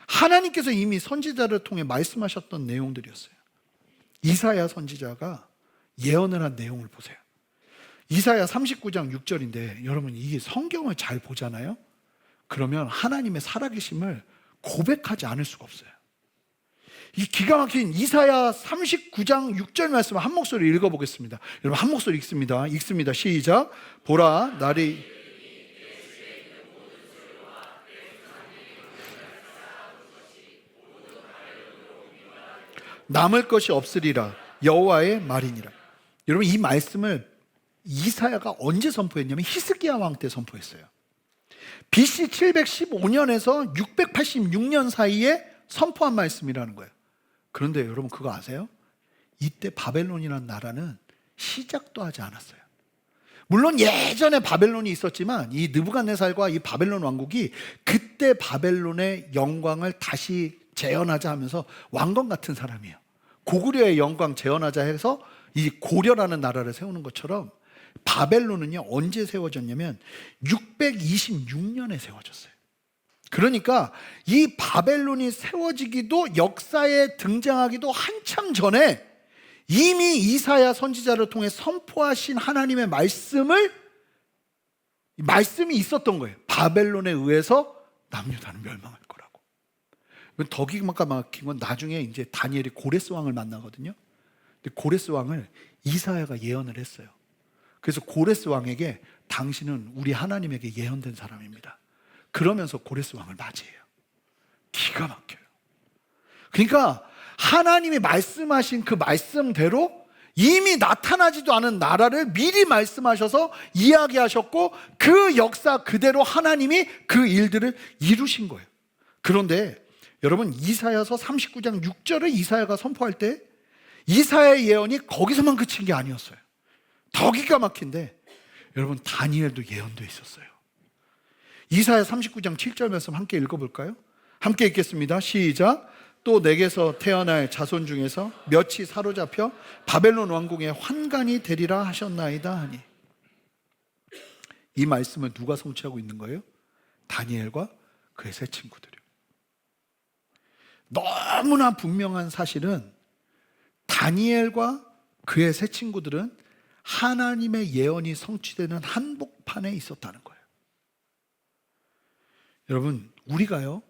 Speaker 2: 하나님께서 이미 선지자를 통해 말씀하셨던 내용들이었어요. 이사야 선지자가 예언을 한 내용을 보세요. 이사야 39장 6절인데 여러분, 이게 성경을 잘 보잖아요. 그러면 하나님의 살아계심을 고백하지 않을 수가 없어요. 이 기가 막힌 이사야 39장 6절 말씀을 한 목소리 읽어보겠습니다. 여러분 한 목소리 읽습니다. 읽습니다. 시작. 보라 날이 남을 것이 없으리라 여호와의 말이니라. 여러분 이 말씀을 이사야가 언제 선포했냐면 히스기야 왕 때 선포했어요. BC 715년에서 686년 사이에 선포한 말씀이라는 거예요. 그런데 여러분 그거 아세요? 이때 바벨론이라는 나라는 시작도 하지 않았어요. 물론 예전에 바벨론이 있었지만 이 느부갓네살과 이 바벨론 왕국이 그때 바벨론의 영광을 다시 재현하자 하면서 왕건 같은 사람이에요. 고구려의 영광 재현하자 해서 이 고려라는 나라를 세우는 것처럼 바벨론은요 언제 세워졌냐면 626년에 세워졌어요. 그러니까 이 바벨론이 세워지기도 역사에 등장하기도 한참 전에 이미 이사야 선지자를 통해 선포하신 하나님의 말씀이 있었던 거예요. 바벨론에 의해서 남유다는 멸망할 거라고. 더 기가 막힌 건 나중에 이제 다니엘이 고레스 왕을 만나거든요. 근데 고레스 왕을 이사야가 예언을 했어요. 그래서 고레스 왕에게 당신은 우리 하나님에게 예언된 사람입니다. 그러면서 고레스 왕을 맞이해요. 기가 막혀요. 그러니까 하나님이 말씀하신 그 말씀대로 이미 나타나지도 않은 나라를 미리 말씀하셔서 이야기하셨고 그 역사 그대로 하나님이 그 일들을 이루신 거예요. 그런데 여러분 이사야서 39장 6절을 이사야가 선포할 때 이사야의 예언이 거기서만 그친 게 아니었어요. 더 기가 막힌데 여러분 다니엘도 예언돼 있었어요. 이사야 39장 7절 말씀 함께 읽어볼까요? 함께 읽겠습니다. 시작. 또 내게서 태어날 자손 중에서 몇이 사로잡혀 바벨론 왕궁의 환관이 되리라 하셨나이다 하니. 이 말씀을 누가 성취하고 있는 거예요? 다니엘과 그의 세 친구들이요. 너무나 분명한 사실은 다니엘과 그의 세 친구들은 하나님의 예언이 성취되는 한복판에 있었다는 거예요. 여러분 우리가요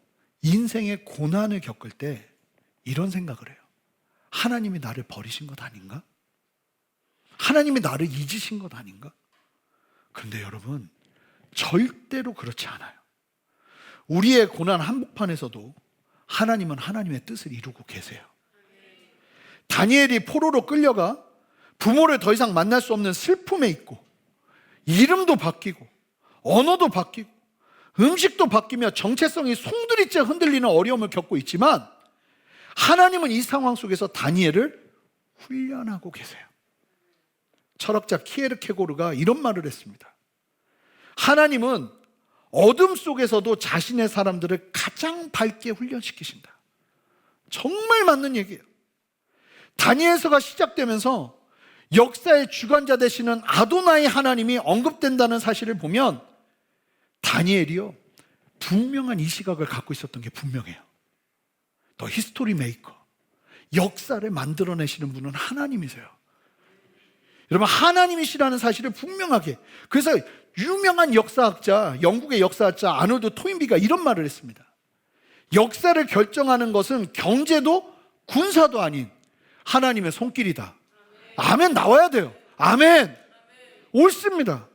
Speaker 2: 인생의 고난을 겪을 때 이런 생각을 해요. 하나님이 나를 버리신 것 아닌가? 하나님이 나를 잊으신 것 아닌가? 그런데 여러분 절대로 그렇지 않아요. 우리의 고난 한복판에서도 하나님은 하나님의 뜻을 이루고 계세요. 다니엘이 포로로 끌려가 부모를 더 이상 만날 수 없는 슬픔에 있고 이름도 바뀌고 언어도 바뀌고 음식도 바뀌며 정체성이 송두리째 흔들리는 어려움을 겪고 있지만 하나님은 이 상황 속에서 다니엘을 훈련하고 계세요. 철학자 키에르케고르가 이런 말을 했습니다. 하나님은 어둠 속에서도 자신의 사람들을 가장 밝게 훈련시키신다. 정말 맞는 얘기예요. 다니엘서가 시작되면서 역사의 주관자 되시는 아도나이 하나님이 언급된다는 사실을 보면 다니엘이요 분명한 이 시각을 갖고 있었던 게 분명해요. 더 히스토리 메이커, 역사를 만들어내시는 분은 하나님이세요. 여러분 하나님이시라는 사실을 분명하게. 그래서 유명한 역사학자, 영국의 역사학자 아놀드 토인비가 이런 말을 했습니다. 역사를 결정하는 것은 경제도 군사도 아닌 하나님의 손길이다. 아멘 나와야 돼요. 아멘. 옳습니다.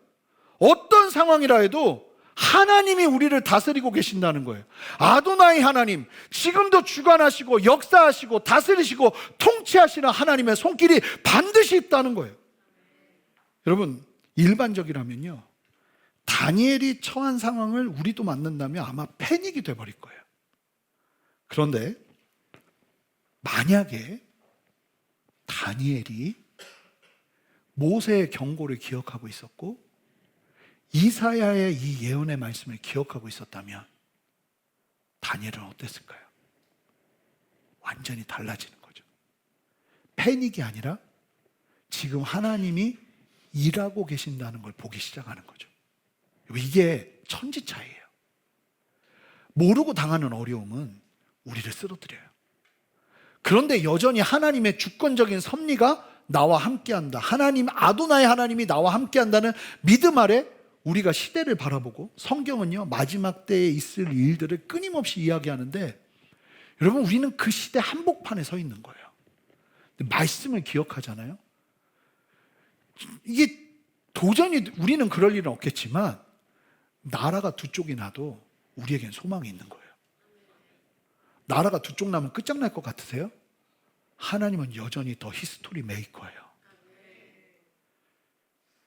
Speaker 2: 어떤 상황이라 해도 하나님이 우리를 다스리고 계신다는 거예요. 아도나이 하나님, 지금도 주관하시고 역사하시고 다스리시고 통치하시는 하나님의 손길이 반드시 있다는 거예요. 여러분 일반적이라면요 다니엘이 처한 상황을 우리도 만난다면 아마 패닉이 돼버릴 거예요. 그런데 만약에 다니엘이 모세의 경고를 기억하고 있었고 이사야의 이 예언의 말씀을 기억하고 있었다면 다니엘은 어땠을까요? 완전히 달라지는 거죠. 패닉이 아니라 지금 하나님이 일하고 계신다는 걸 보기 시작하는 거죠. 이게 천지 차이예요. 모르고 당하는 어려움은 우리를 쓰러뜨려요. 그런데 여전히 하나님의 주권적인 섭리가 나와 함께한다. 하나님 아도나이 하나님이 나와 함께한다는 믿음 아래 우리가 시대를 바라보고 성경은요 마지막 때에 있을 일들을 끊임없이 이야기하는데 여러분, 우리는 그 시대 한복판에 서 있는 거예요. 근데 말씀을 기억하잖아요. 이게 도전이, 우리는 그럴 일은 없겠지만 나라가 두 쪽이 나도 우리에겐 소망이 있는 거예요. 나라가 두 쪽 나면 끝장날 것 같으세요? 하나님은 여전히 더 히스토리 메이커예요.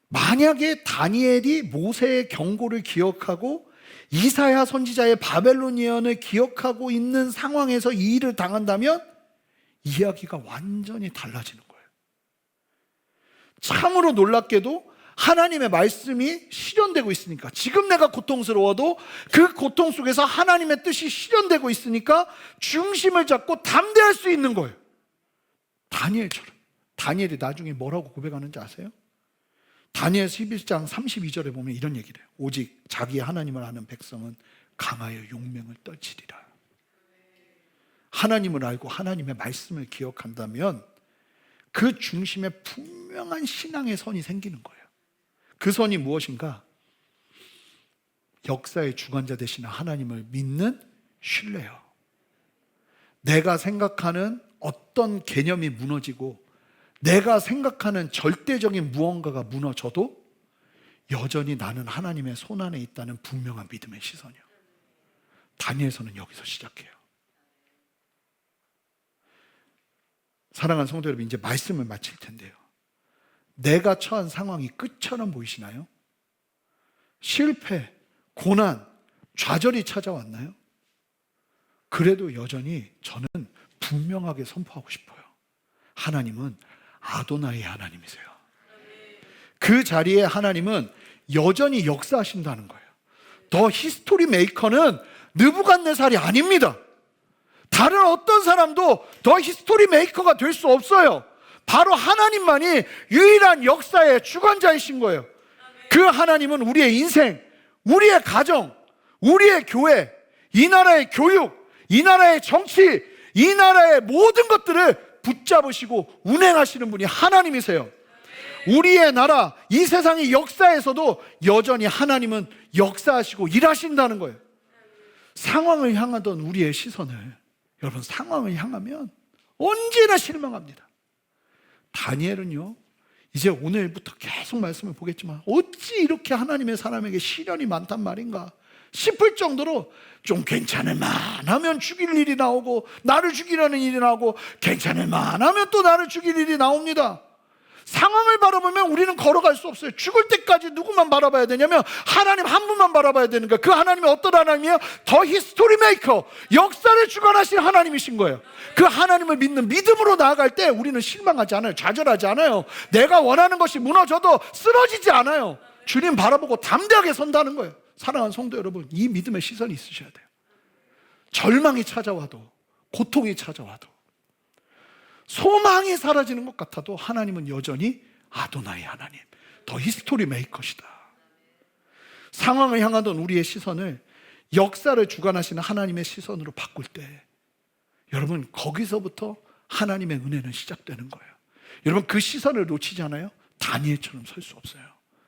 Speaker 2: 만약에 다니엘이 모세의 경고를 기억하고 이사야 선지자의 바벨론 예언을 기억하고 있는 상황에서 이 일을 당한다면 이야기가 완전히 달라지는 거예요. 참으로 놀랍게도 하나님의 말씀이 실현되고 있으니까, 지금 내가 고통스러워도 그 고통 속에서 하나님의 뜻이 실현되고 있으니까 중심을 잡고 담대할 수 있는 거예요. 다니엘처럼. 다니엘이 나중에 뭐라고 고백하는지 아세요? 다니엘 11장 32절에 보면 이런 얘기를 해요. 오직 자기의 하나님을 아는 백성은 강하여 용맹을 떨치리라. 하나님을 알고 하나님의 말씀을 기억한다면 그 중심에 분명한 신앙의 선이 생기는 거예요. 그 선이 무엇인가? 역사의 주관자 되시는 하나님을 믿는 신뢰요. 내가 생각하는 어떤 개념이 무너지고 내가 생각하는 절대적인 무언가가 무너져도 여전히 나는 하나님의 손 안에 있다는 분명한 믿음의 시선이요. 다니엘서는 여기서 시작해요. 사랑하는 성도 여러분, 이제 말씀을 마칠 텐데요. 내가 처한 상황이 끝처럼 보이시나요? 실패, 고난, 좌절이 찾아왔나요? 그래도 여전히 저는 분명하게 선포하고 싶어요. 하나님은 아도나이의 하나님이세요. 그 자리에 하나님은 여전히 역사하신다는 거예요. 더 히스토리 메이커는 느부갓네살이 아닙니다. 다른 어떤 사람도 더 히스토리 메이커가 될 수 없어요. 바로 하나님만이 유일한 역사의 주관자이신 거예요. 그 하나님은 우리의 인생, 우리의 가정, 우리의 교회, 이 나라의 교육, 이 나라의 정치, 이 나라의 모든 것들을 붙잡으시고 운행하시는 분이 하나님이세요. 우리의 나라, 이 세상의 역사에서도 여전히 하나님은 역사하시고 일하신다는 거예요. 상황을 향하던 우리의 시선을, 여러분, 상황을 향하면 언제나 실망합니다. 다니엘은요, 이제 오늘부터 계속 말씀을 보겠지만 어찌 이렇게 하나님의 사람에게 시련이 많단 말인가 싶을 정도로 좀 괜찮을 만하면 죽일 일이 나오고, 나를 죽이려는 일이 나오고, 괜찮을 만하면 또 나를 죽일 일이 나옵니다. 상황을 바라보면 우리는 걸어갈 수 없어요. 죽을 때까지 누구만 바라봐야 되냐면 하나님 한 분만 바라봐야 되는 거예요. 그 하나님이 어떤 하나님이에요? 더 히스토리 메이커, 역사를 주관하신 하나님이신 거예요. 그 하나님을 믿는 믿음으로 나아갈 때 우리는 실망하지 않아요. 좌절하지 않아요. 내가 원하는 것이 무너져도 쓰러지지 않아요. 주님 바라보고 담대하게 선다는 거예요. 사랑하는 성도 여러분, 이 믿음의 시선이 있으셔야 돼요. 절망이 찾아와도, 고통이 찾아와도, 소망이 사라지는 것 같아도 하나님은 여전히 아도나이 하나님, 더 히스토리 메이커시다. 상황을 향하던 우리의 시선을 역사를 주관하시는 하나님의 시선으로 바꿀 때, 여러분, 거기서부터 하나님의 은혜는 시작되는 거예요. 여러분, 그 시선을 놓치잖아요. 다니엘처럼 설 수 없어요.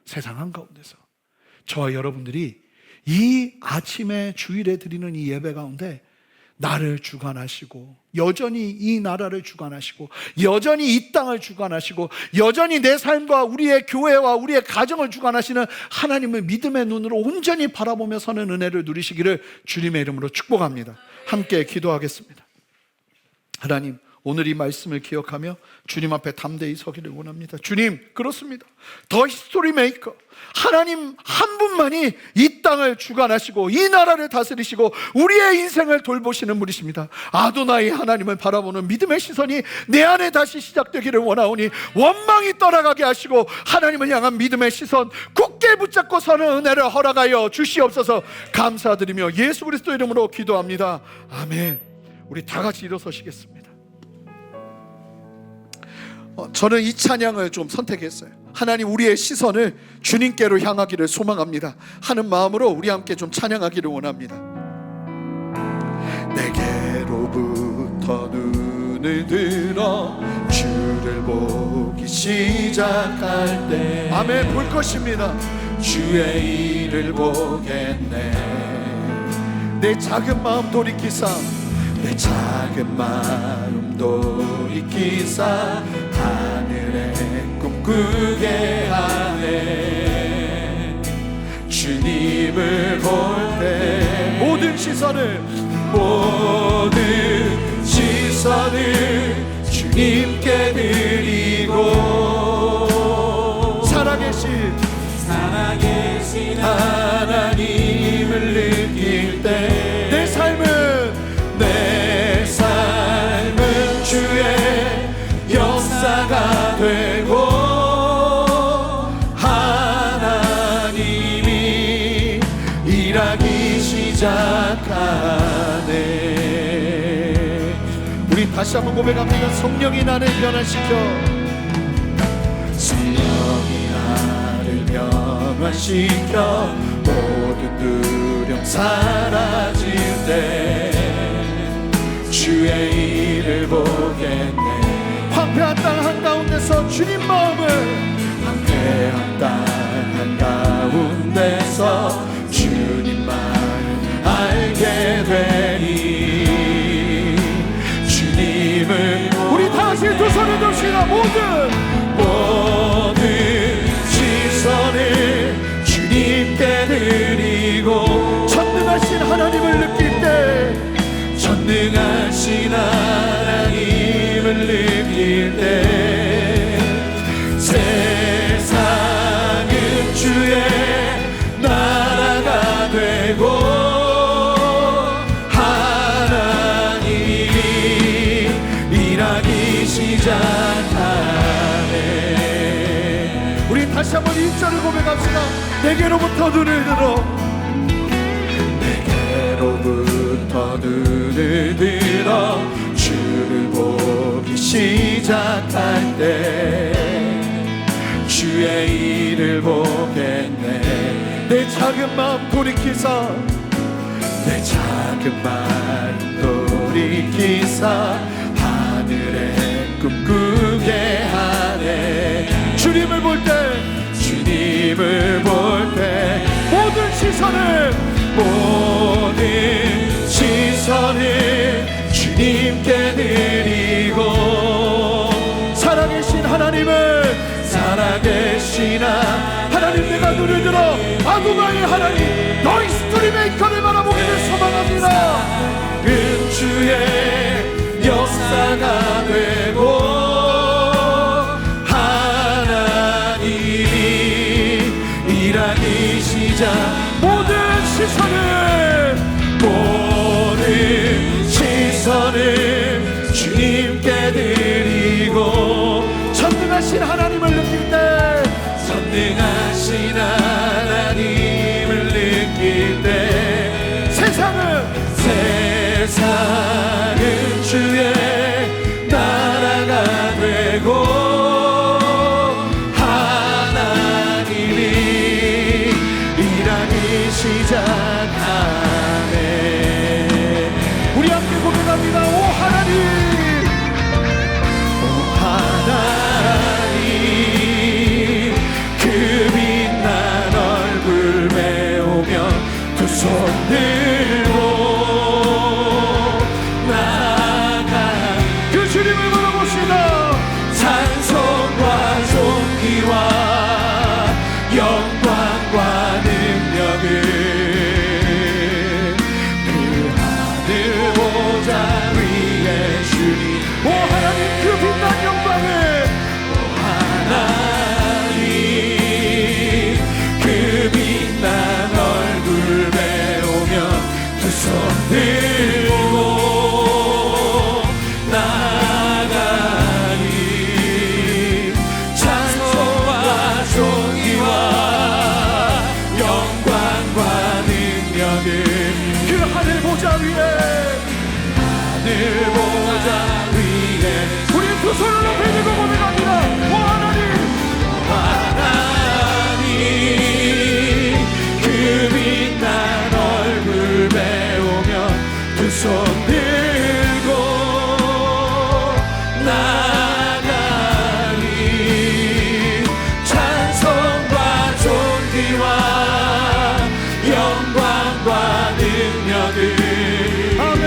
Speaker 2: 세상 한가운데서 저와 여러분들이 이 아침에 주일에 드리는 이 예배 가운데 나를 주관하시고, 여전히 이 나라를 주관하시고, 여전히 이 땅을 주관하시고, 여전히 내 삶과 우리의 교회와 우리의 가정을 주관하시는 하나님을 믿음의 눈으로 온전히 바라보며 서는 은혜를 누리시기를 주님의 이름으로 축복합니다. 함께 기도하겠습니다. 하나님, 오늘 이 말씀을 기억하며 주님 앞에 담대히 서기를 원합니다. 주님, 그렇습니다. 더 히스토리 메이커, 하나님 한 분만이 이 땅을 주관하시고 이 나라를 다스리시고 우리의 인생을 돌보시는 분이십니다. 아도나이 하나님을 바라보는 믿음의 시선이 내 안에 다시 시작되기를 원하오니 원망이 떠나가게 하시고 하나님을 향한 믿음의 시선 굳게 붙잡고 서는 은혜를 허락하여 주시옵소서. 감사드리며 예수 그리스도 이름으로 기도합니다. 아멘. 우리 다 같이 일어서시겠습니다. 저는 이 찬양을 좀 선택했어요. 하나님, 우리의 시선을 주님께로 향하기를 소망합니다 하는 마음으로 우리 함께 좀 찬양하기를 원합니다. 내게로부터 눈을 들어 주를 보기 시작할 때, 아멘, 볼 것입니다. 주의 일을 보겠네. 내 작은 마음 돌이키사 내 작은 마음 돌이키사 하늘에 꿈꾸게 하네. 주님을 볼 때 모든 시선을 주님께 드리고 살아계신 하나님을 느낄 때 내 삶은 주의 역사가 되고 하나님이 일하기 시작하네. 우리 다시 한번 고백합니다. 성령이 나를 변화시켜, 성령이 나를 변화시켜 모든 두려움 사라질 때 주의 일을 보겠네. 황폐한 땅 한가운데서 주님 마음을, 황폐한 땅 한가운데서 주님 마음 알게 되니 주님을 우리 다시 두 손을 드시나 모든 시선을 주님께 드리고 전능하신 하나님을 느낄 때, 전능하신 하나님을 느낄 때 세상은 주의 나라가 되고 하나님이 일하기 시작하네. 우리 다시 한번 1절을 고백합시다. 내게로부터 눈을 들어, 내게로부터 눈을 들어 주를 보기 시작할 때 주의 일을 보겠네. 내 작은 마음 돌이키사, 내 작은 마음 돌이키사 하늘에 꿈꾸게 하네. 주님을 볼 때, 주님을 볼 때 모든 시선을 주님께 드리고 살아계신 하나님을, 살아계신 하나님, 내가 눈을 들어 아도나의 하나님 너희 스토리 메이커를 바라보기를 소망합니다. 주의 역사가 되고 하나님이 일하기 시작. 모든 시선을 주님께 드리고 전능하신 하나님을 느낄 때, 전능하신 하나님을 느낄 때 세상은 주의 나라가 되고 하나님이 일하기 시작하네. 우리 함께 고백합니다. 오 하나님, 오 하나님, 그 빛난 얼굴 메우며 두 손 들고 나아가 그 주님을 바라봅시다. 찬송과 존귀와 영광과 능력을 그 하늘 보좌 위에 주니 오 하나님, 그 빛난 영광을, 오 하나님, 그 빛난 얼굴 메우며 두 손 들고 나가니 찬송과 존귀와 영광과 능력을 그 하늘 보좌 위에, 하늘 보좌 위에 우리 두 손을 높이 들고 고백합니다. 오 하나님, 오 하나님, 그 빛난 얼굴 메우며 두 손 들고 나가니 찬송과 존귀와 영광과 능력을 아멘.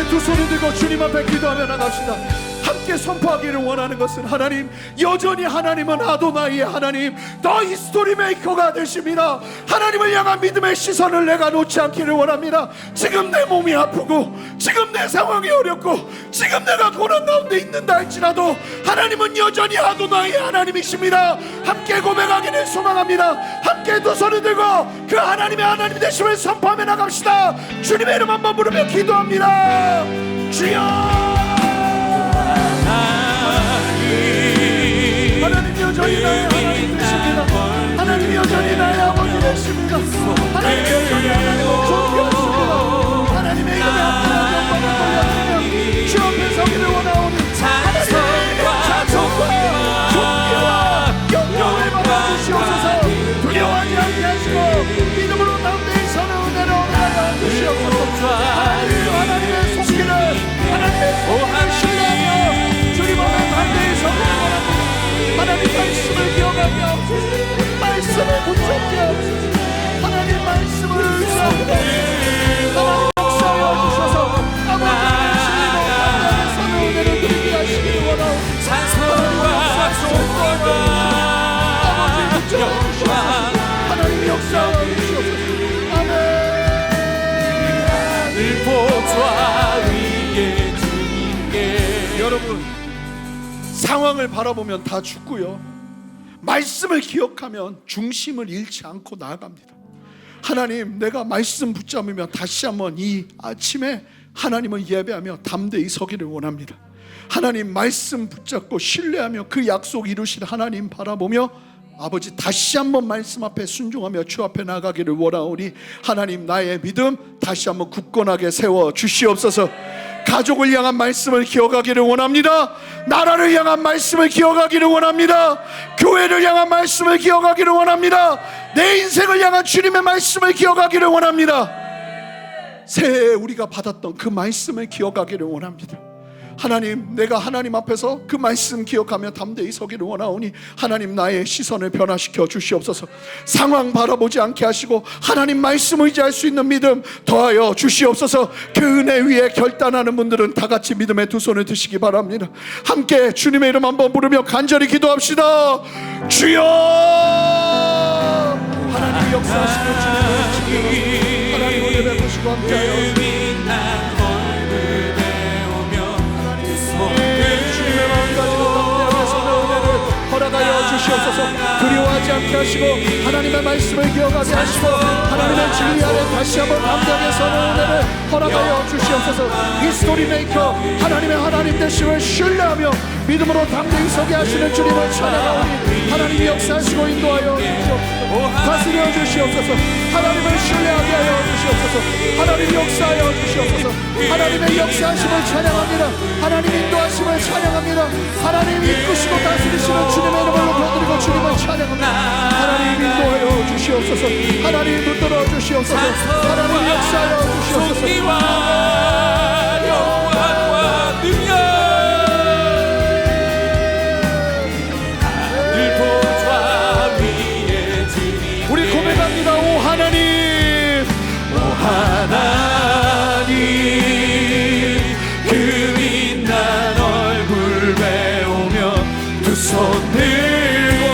Speaker 2: 믿음의 두 손을 들고 주님 앞에 기도하며 나갑시다. 함께 선포하기를 원하는 것은 하나님, 여전히 하나님은 아도나이의 하나님, 더 히스토리 메이커가 되십니다. 하나님을 향한 믿음의 시선을 내가 놓지 않기를 원합니다. 지금 내 몸이 아프고 지금 내 상황이 어렵고 지금 내가 고난 가운데 있는다 할지라도 하나님은 여전히 아도나이의 하나님이십니다. 함께 고백하기를 소망합니다. 함께 두 손을 들고 그 하나님의 하나님 되심을 선포하며 나갑시다. 주님의 이름 한번 부르며 기도합니다. 주여, 하나님 여전히 나의 하나님 되십니다. 하나님 여전히 나의 아버지 되십니다. 하나님 여전히 하나님을 존귀하십니다. 하나님의 이름에 앞으로 영광을 돌려드리며 주 앞에 서기를 원하오니 하나님의 찬송과 존귀와 영광을 받아주시옵소서. 두려워하지 않게 하시고 믿음으로 가운데 서는 은혜로 나아가 주시옵소서. 하나님의 손길을, 하나님의 손길을 신뢰하며 주님 앞에 가운데 서기를 원합니다. 하나님 말씀을 기억하게 하옵소서. 말씀을 붙잡게 하옵소서. 하나님 말씀을 의지하게 하옵소서. 하나님 역사하여 주셔서 아버지의 진리로 가운데서는 은혜를 드리게 하시기를 원하옵소서. 찬송과 존귀와 아버지 붙잡아 주셔서 하나님 역사하여 주셔서. 아멘. 늘 보좌 위에 주님께. 여러분, 상황을 바라보면 다 죽고요, 말씀을 기억하면 중심을 잃지 않고 나아갑니다. 하나님, 내가 말씀 붙잡으며 다시 한번 이 아침에 하나님을 예배하며 담대히 서기를 원합니다. 하나님 말씀 붙잡고 신뢰하며 그 약속 이루신 하나님 바라보며 아버지 다시 한번 말씀 앞에 순종하며 주 앞에 나가기를 원하오니 하나님, 나의 믿음 다시 한번 굳건하게 세워 주시옵소서. 가족을 향한 말씀을 기억하기를 원합니다. 나라를 향한 말씀을 기억하기를 원합니다. 교회를 향한 말씀을 기억하기를 원합니다. 내 인생을 향한 주님의 말씀을 기억하기를 원합니다. 새해에 우리가 받았던 그 말씀을 기억하기를 원합니다. 하나님, 내가 하나님 앞에서 그 말씀 기억하며 담대히 서기를 원하오니 하나님, 나의 시선을 변화시켜 주시옵소서. 상황 바라보지 않게 하시고 하나님 말씀 의지할 수 있는 믿음 더하여 주시옵소서. 그 은혜 위에 결단하는 분들은 다 같이 믿음의 두 손을 드시기 바랍니다. 함께 주님의 이름 한번 부르며 간절히 기도합시다. 주여, 하나님 역사하시는 주님을 하나님 오늘 뵙으시고 함께하여 주님의 마음가짐을 담대하게서는 은혜를 허락하여 주시옵소서. 두려워하지 않게 하시고 하나님의 말씀을 기억하게 하시고 하나님의 진리 아래 다시 한번 담대하게 서는 은혜를 허락하여 주시옵소서. 히스토리 메이커 하나님의 하나님 되심을 신뢰하며 믿음으로 담대히 서게 하시는 주님을 찬양하오니 하나님이 역사하시고 인도하여 주시옵소서. 다스려 주시옵소서. 하나님을 신뢰하게 하여 주시옵소서. 하나님 역사하여 주시옵소서. 하나님의 역사하심을 찬양합니다. 하나님 인도하심을 찬양합니다. 하나님 이끄시고 다스리시는 주님의 이름을 높여드리고 주님을 찬양합니다. 하나님 인도하여 주시옵소서. 하나님 붙들어 주시옵소서. 하나님 역사하여 주시옵소서. 영광과 능력 우리 고백합니다. 오 하나님, 오 하나님, 그 빛난 얼굴 배우며 두 손 들고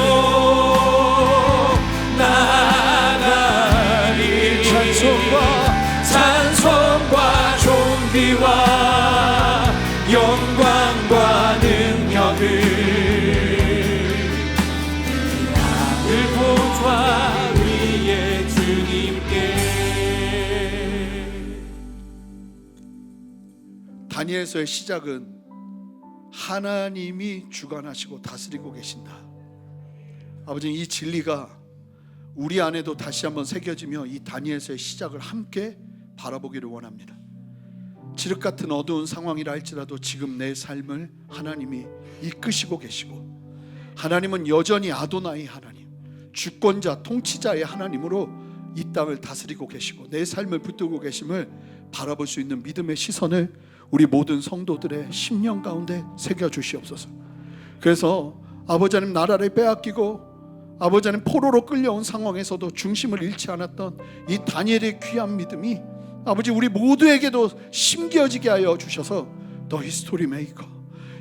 Speaker 2: 나가리. 찬송과 존귀와 영광과 능력을 늘 보좌 위에 주님께. 다니엘서의 시작은 하나님이 주관하시고 다스리고 계신다. 아버지, 이 진리가 우리 안에도 다시 한번 새겨지며 이 다니엘서의 시작을 함께 바라보기를 원합니다. 지륵 같은 어두운 상황이라 할지라도 지금 내 삶을 하나님이 이끄시고 계시고 하나님은 여전히 아도나이 하나님, 주권자 통치자의 하나님으로 이 땅을 다스리고 계시고 내 삶을 붙들고 계심을 바라볼 수 있는 믿음의 시선을 우리 모든 성도들의 심령 가운데 새겨주시옵소서. 그래서 아버지 하나님 나라를 빼앗기고 아버지 하나님 포로로 끌려온 상황에서도 중심을 잃지 않았던 이 다니엘의 귀한 믿음이 아버지, 우리 모두에게도 심겨지게 하여 주셔서 너희 스토리 메이커,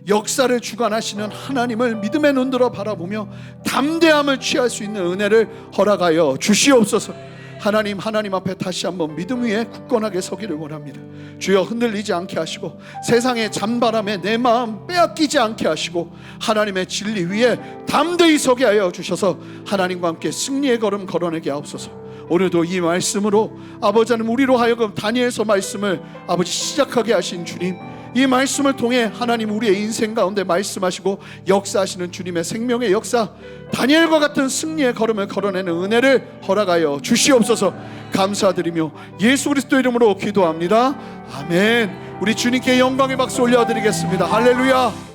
Speaker 2: 역사를 주관하시는 하나님을 믿음의 눈들어 바라보며 담대함을 취할 수 있는 은혜를 허락하여 주시옵소서. 하나님 앞에 다시 한번 믿음 위에 굳건하게 서기를 원합니다. 주여, 흔들리지 않게 하시고 세상의 잔바람에 내 마음 빼앗기지 않게 하시고 하나님의 진리 위에 담대히 서게 하여 주셔서 하나님과 함께 승리의 걸음 걸어내게 하옵소서. 오늘도 이 말씀으로 아버지 하나님, 우리로 하여금 다니엘서 말씀을 아버지 시작하게 하신 주님, 이 말씀을 통해 하나님 우리의 인생 가운데 말씀하시고 역사하시는 주님의 생명의 역사, 다니엘과 같은 승리의 걸음을 걸어내는 은혜를 허락하여 주시옵소서. 감사드리며 예수 그리스도 이름으로 기도합니다. 아멘. 우리 주님께 영광의 박수 올려드리겠습니다. 할렐루야.